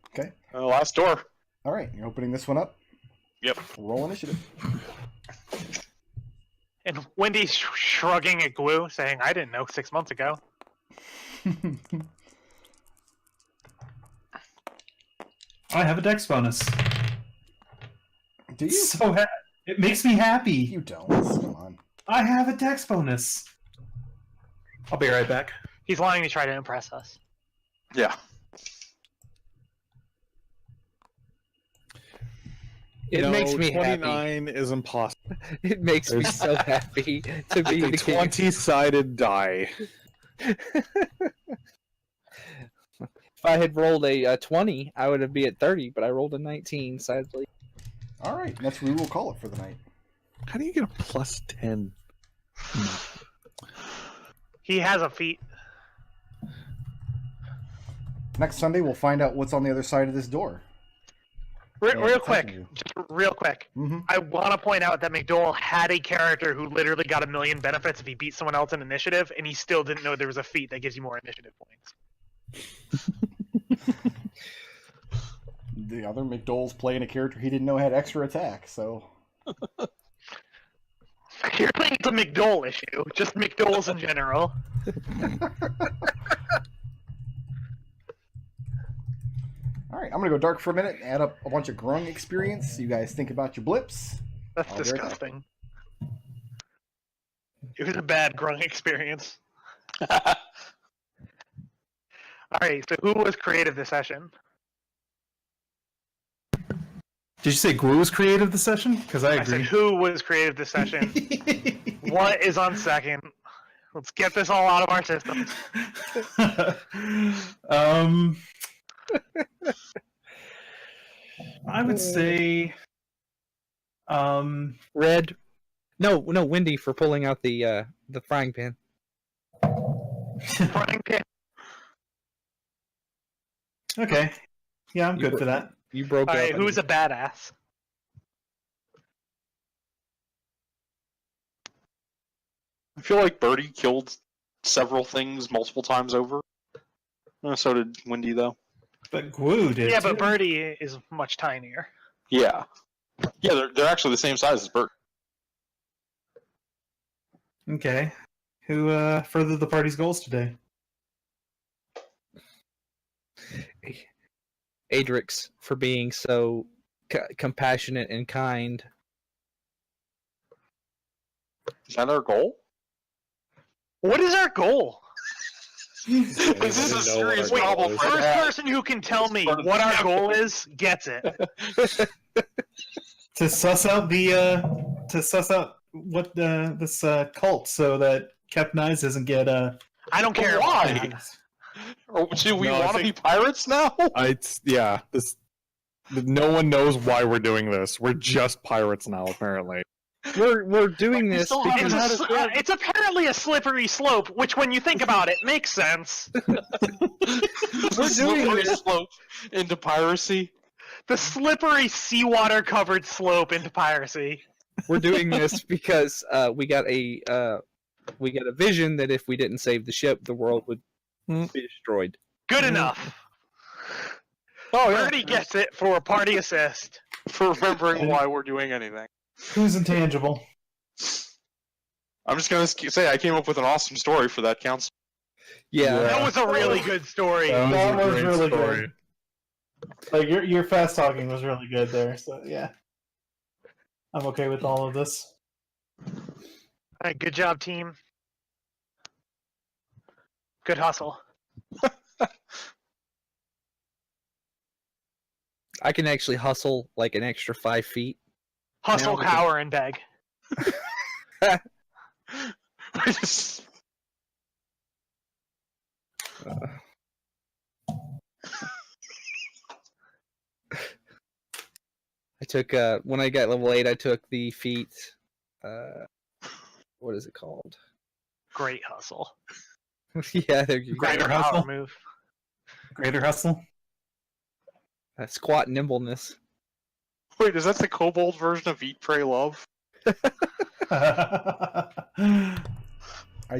Okay. Last door. All right, you're opening this one up. Yep. Roll initiative. And Wendy's shrugging at Glue, saying, I didn't know 6 months ago. I have a dex bonus. Do you? So it makes me happy. You don't. Come on. I have a dex bonus. I'll be right back. He's lying to try to impress us. Yeah. It makes me 29 is impossible. It makes me so happy to be A the king. 20-sided die. If I had rolled a 20, I would have been at 30, but I rolled a 19, sadly. All right, that's what we will call it for the night. How do you get a plus 10? He has a feat. Next Sunday, we'll find out what's on the other side of this door. Real it's quick, happening. just real quick. Mm-hmm. I want to point out that McDohl had a character who literally got 1,000,000 benefits if he beat someone else in initiative, and he still didn't know there was a feat that gives you more initiative points. The other McDohl's playing a character he didn't know had extra attack, so... Clearly it's a McDohl issue, just McDohl's in general. Alright, I'm gonna go dark for a minute and add up a bunch of grung experience so you guys think about your blips. That's I'll be right back. disgusting. It was a bad grung experience. Alright, so who was creative this session? Did you say Glue was creative this session? Because I I said agree. who was creative this session? What is on second? Let's get this all out of our system. I would say, Red. No, Wendy for pulling out the frying pan. Frying pan. okay, yeah, I'm good for that. You broke Alright, up. who's a badass? I feel like Birdie killed several things multiple times over. So did Wendy, though. But Glue did. Yeah, but too. Birdie is much tinier. Yeah. Yeah, they're actually the same size as Birdie. Okay, who furthered the party's goals today? Adrex for being so compassionate and kind. Is that our goal? What is our goal? This is a serious Wait, problem. first person who can tell me what our goal is gets it. To suss out what this cult so that Cap Knives doesn't get I don't care. Why? Or do we No, I want to think- be pirates now? No one knows why we're doing this. We're just pirates now, apparently. We're doing this still haven't because had a- It's apparently a slippery slope, which, when you think about it, makes sense. We're doing Slippery this. slope into piracy. The slippery seawater-covered slope into piracy. We're doing this because we got a vision that if we didn't save the ship, the world would be destroyed. Good enough. Oh Birdie gets it for a party assist. for remembering why we're doing anything. Who's intangible? I'm just gonna say I came up with an awesome story for that council. Yeah. That was a really good story. That was a great really story. good. Like your fast talking was really good there. So yeah, I'm okay with all of this. All right, good job, team. Good hustle. I can actually hustle like an extra 5 feet. Hustle, Now we cower, and beg. I took when I got level 8, I took the feat. What is it called? Great hustle. Yeah, there you go. Greater Power hustle. move. Greater hustle. Squat nimbleness. Wait, is that the Kobold version of Eat, Pray, Love? I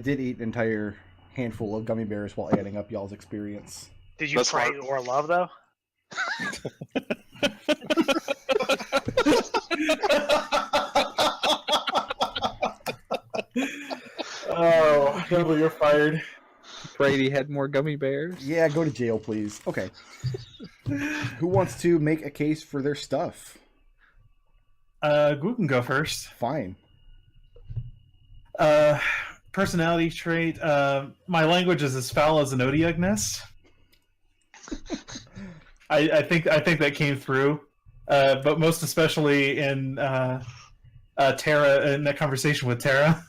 did eat an entire handful of gummy bears while adding up y'all's experience. Did you That's pray smart. or love, though? Oh, Treble, you're fired. Brady had more gummy bears. Yeah, go to jail, please. Okay. Who wants to make a case for their stuff? Gu can go first. Fine. Personality trait. My language is as foul as an odiug nest. I think that came through, but most especially in Tara, in that conversation with Tara.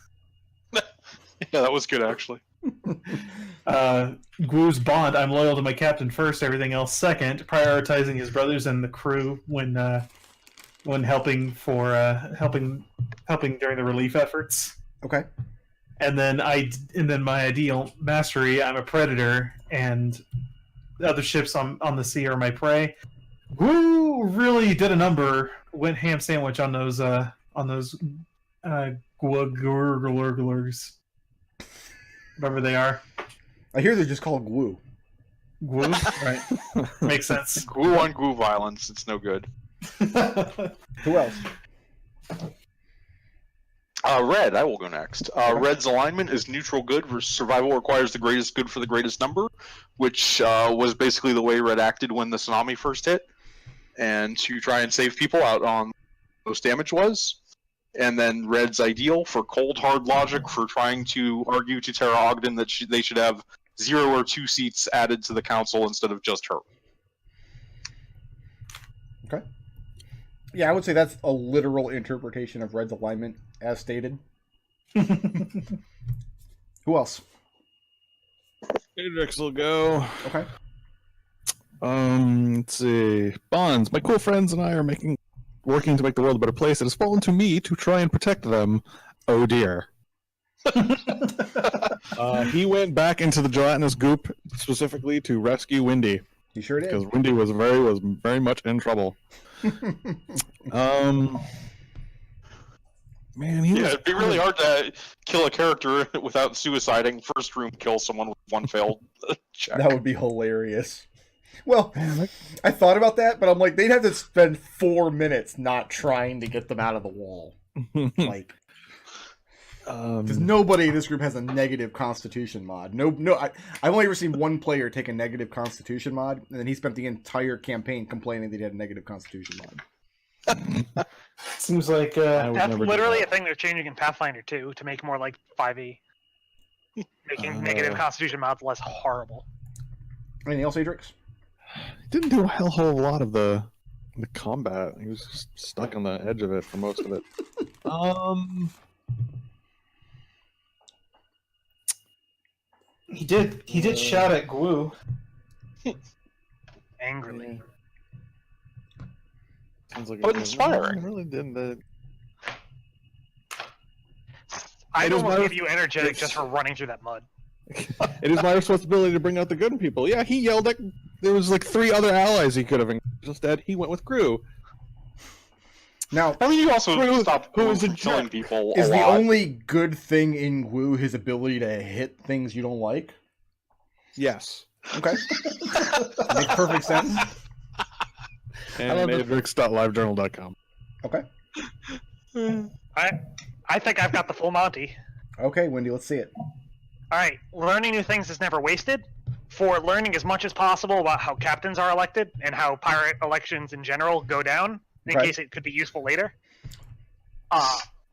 Yeah, that was good actually. Gu's bond. I'm loyal to my captain first, everything else second. Prioritizing his brothers and the crew when helping during the relief efforts. Okay. And then my ideal mastery. I'm a predator, and the other ships on the sea are my prey. Gu really did a number. Went ham sandwich on those gurglers. Whatever they are. I hear they're just called glue. Gu, right? Makes sense. Glue on glue violence, it's no good. Who else? Red, I will go next. Red's alignment is neutral good versus survival requires the greatest good for the greatest number, which was basically the way Red acted when the tsunami first hit, and to try and save people out on most damage was. And then Red's ideal for cold hard logic for trying to argue to Terra Ogden that they should have 0 or 2 seats added to the council instead of just her. Okay. Yeah, I would say that's a literal interpretation of Red's alignment as stated. Who else? Adrex will go. Okay. Let's see. Bonds. My cool friends and I are working to make the world a better place. It has fallen to me to try and protect them. Oh dear. He went back into the gelatinous goop specifically to rescue Windy You sure because did. Windy was very much in trouble. Man, he Yeah, was it'd be really hard to kill a character without suiciding. First room kill someone with one failed check. That would be hilarious. Well, I thought about that, but I'm like, they'd have to spend 4 minutes not trying to get them out of the wall. Like, because nobody in this group has a negative Constitution mod. I've only ever seen one player take a negative Constitution mod, and then he spent the entire campaign complaining that he had a negative Constitution mod. Seems like I would That's never do literally that. a thing they're changing in Pathfinder 2 to make more like 5e. Making negative Constitution mods less horrible. Anything else, Adrix? Didn't do a hell of a lot of the combat. He was just stuck on the edge of it for most of it. he did shout at Gu. Angrily. Sounds like But inspiring. Really didn't. I'd It is almost my- give you energetic Yes. just for running through that mud. It is my responsibility to bring out the good in people. Yeah, he yelled at. There was like 3 other allies he could have engaged. Instead, he went with Gru. Now, I mean, you also Who- stopped who is a from killing jerk? people is a the lot. only good thing in Glue his ability to hit things you don't like? Yes. Okay. Makes perfect sense. And love the- Adrex.livejournal.com. Okay. I think I've got the full Monty. Okay, Wendy, let's see it. All right, learning new things is never wasted. For learning as much as possible about how captains are elected and how pirate elections in general go down, in Okay. case it could be useful later.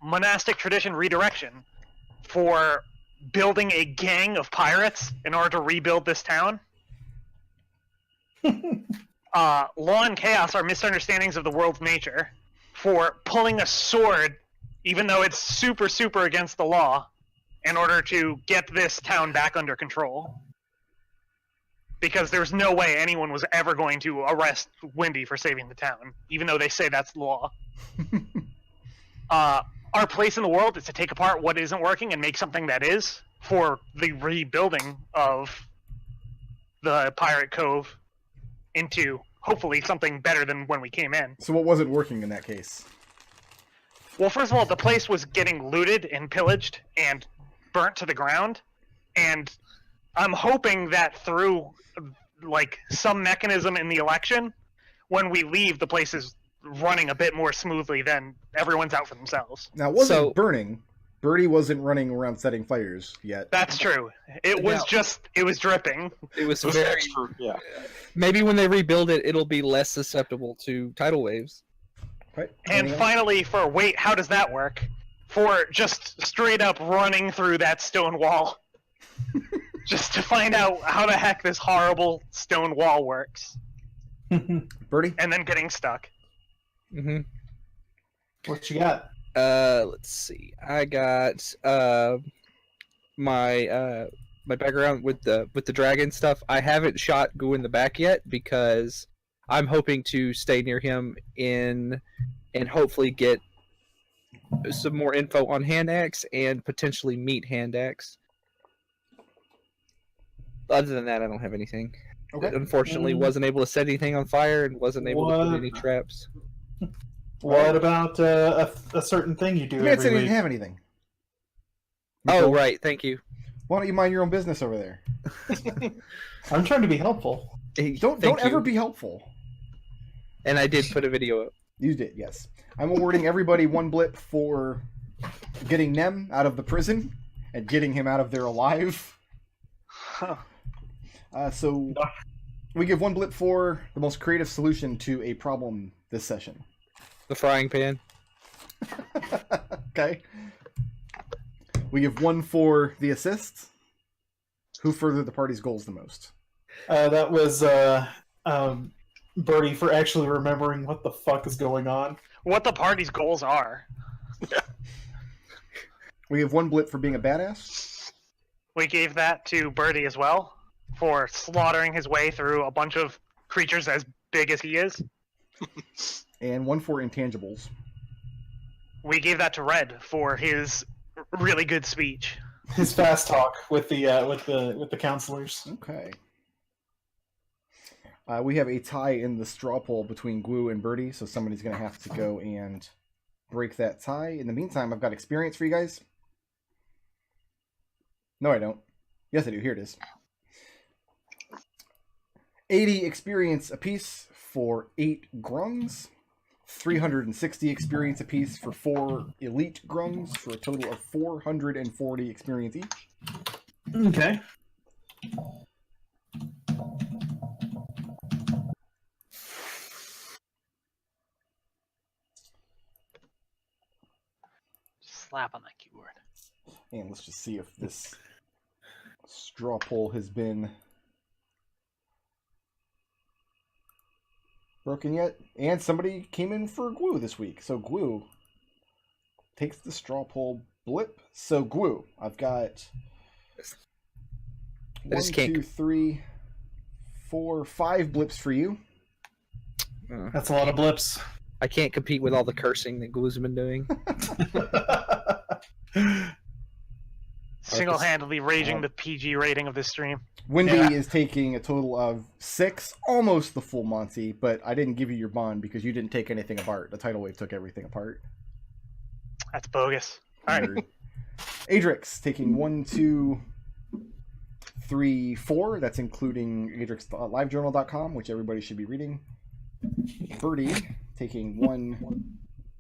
Monastic tradition redirection for building a gang of pirates in order to rebuild this town. Law and chaos are misunderstandings of the world's nature. For pulling a sword, even though it's super, super against the law, in order to get this town back under control. Because there's no way anyone was ever going to arrest Wendy for saving the town, even though they say that's the law. Our place in the world is to take apart what isn't working and make something that is, for the rebuilding of the Pirate Cove into, hopefully, something better than when we came in. So what wasn't working in that case? Well, first of all, the place was getting looted and pillaged and burnt to the ground, and I'm hoping that through like some mechanism in the election, when we leave, the place is running a bit more smoothly than everyone's out for themselves. Now, it wasn't So- burning. Birdie wasn't running around setting fires yet. That's true. It was it was dripping. It was Those very. extra- yeah. Maybe when they rebuild it, it'll be less susceptible to tidal waves. Right? And Anything else? finally, for wait, how does that work? For just straight up running through that stone wall. Just to find out how the heck this horrible stone wall works. Birdie? And then getting stuck. Mm-hmm. What you got? Let's see. I got my background with the dragon stuff. I haven't shot Gu in the back yet because I'm hoping to stay near him and hopefully get some more info on Hand Axe and potentially meet Hand Axe. Other than that, I don't have anything. Okay. Unfortunately, wasn't able to set anything on fire and wasn't able to What? put any traps. What about a certain thing you do You can't say every you week? didn't have anything. Oh, right. Thank you. Why don't you mind your own business over there? I'm trying to be helpful. Don't ever be helpful. And I did put a video up. You did, yes. I'm awarding everybody 1 blip for getting Nem out of the prison and getting him out of there alive. Huh. So we give 1 blip for the most creative solution to a problem this session. The frying pan. Okay. We give 1 for the assist. Who furthered the party's goals the most? That was Birdie for actually remembering what the fuck is going on. What the party's goals are. We have 1 blip for being a badass. We gave that to Birdie as well for slaughtering his way through a bunch of creatures as big as he is. And 1 for intangibles. We gave that to Red for his really good speech. His fast talk with the counselors. Okay. We have a tie in the straw poll between Glue and Birdie, so somebody's going to have to go and break that tie. In the meantime, I've got experience for you guys. No, I don't. Yes, I do. Here it is. 80 experience apiece for 8 grungs. 360 experience apiece for 4 elite grungs, for a total of 440 experience each. Okay. Slap on that keyboard. And let's just see if this straw poll has been broken yet. And somebody came in for Glue this week. So Glue takes the straw poll blip. So Glue, I've got I just can't- 1, 2, 3, 4, 5 blips for you. That's a lot of blips. I can't compete with all the cursing that Glue's been doing. Single-handedly raising the PG rating of this stream. Wendy Yeah. is taking a total of 6, almost the full Monty, but I didn't give you your bond because you didn't take anything apart. The tidal wave took everything apart. That's bogus. All right. Nerd. Adrex taking 1, 2, 3, 4. That's including adrexlivejournal.com, which everybody should be reading. Birdie taking 1,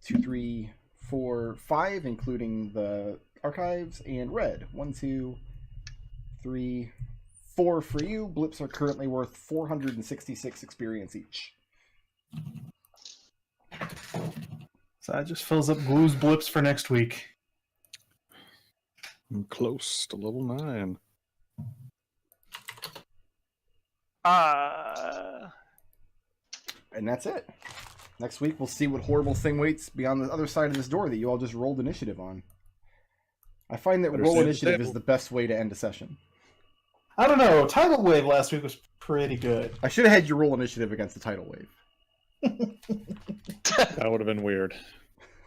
2, 3, 4, 5, including the archives. And Red 1, 2, 3, 4 for you. Blips are currently worth 466 experience each. So that just fills up Glue's blips for next week. I'm close to level 9. And that's it. Next week, we'll see what horrible thing waits beyond the other side of this door that you all just rolled initiative on. I find that Better roll stay at the initiative is table. the best way to end a session. I don't know. Tidal Wave last week was pretty good. I should have had you roll initiative against the tidal wave. That would have been weird.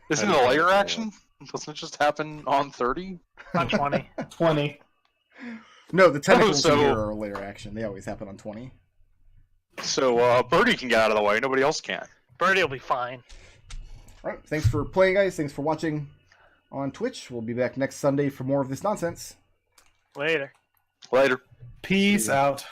Isn't it a layer action? Doesn't it just happen on 30? On 20. 20. No, the tentacles so- here are a layer action. They always happen on 20. So Birdie can get out of the way. Nobody else can. Birdie will be fine. All right, thanks for playing, guys. Thanks for watching on Twitch. We'll be back next Sunday for more of this nonsense. Later. Later. Peace out.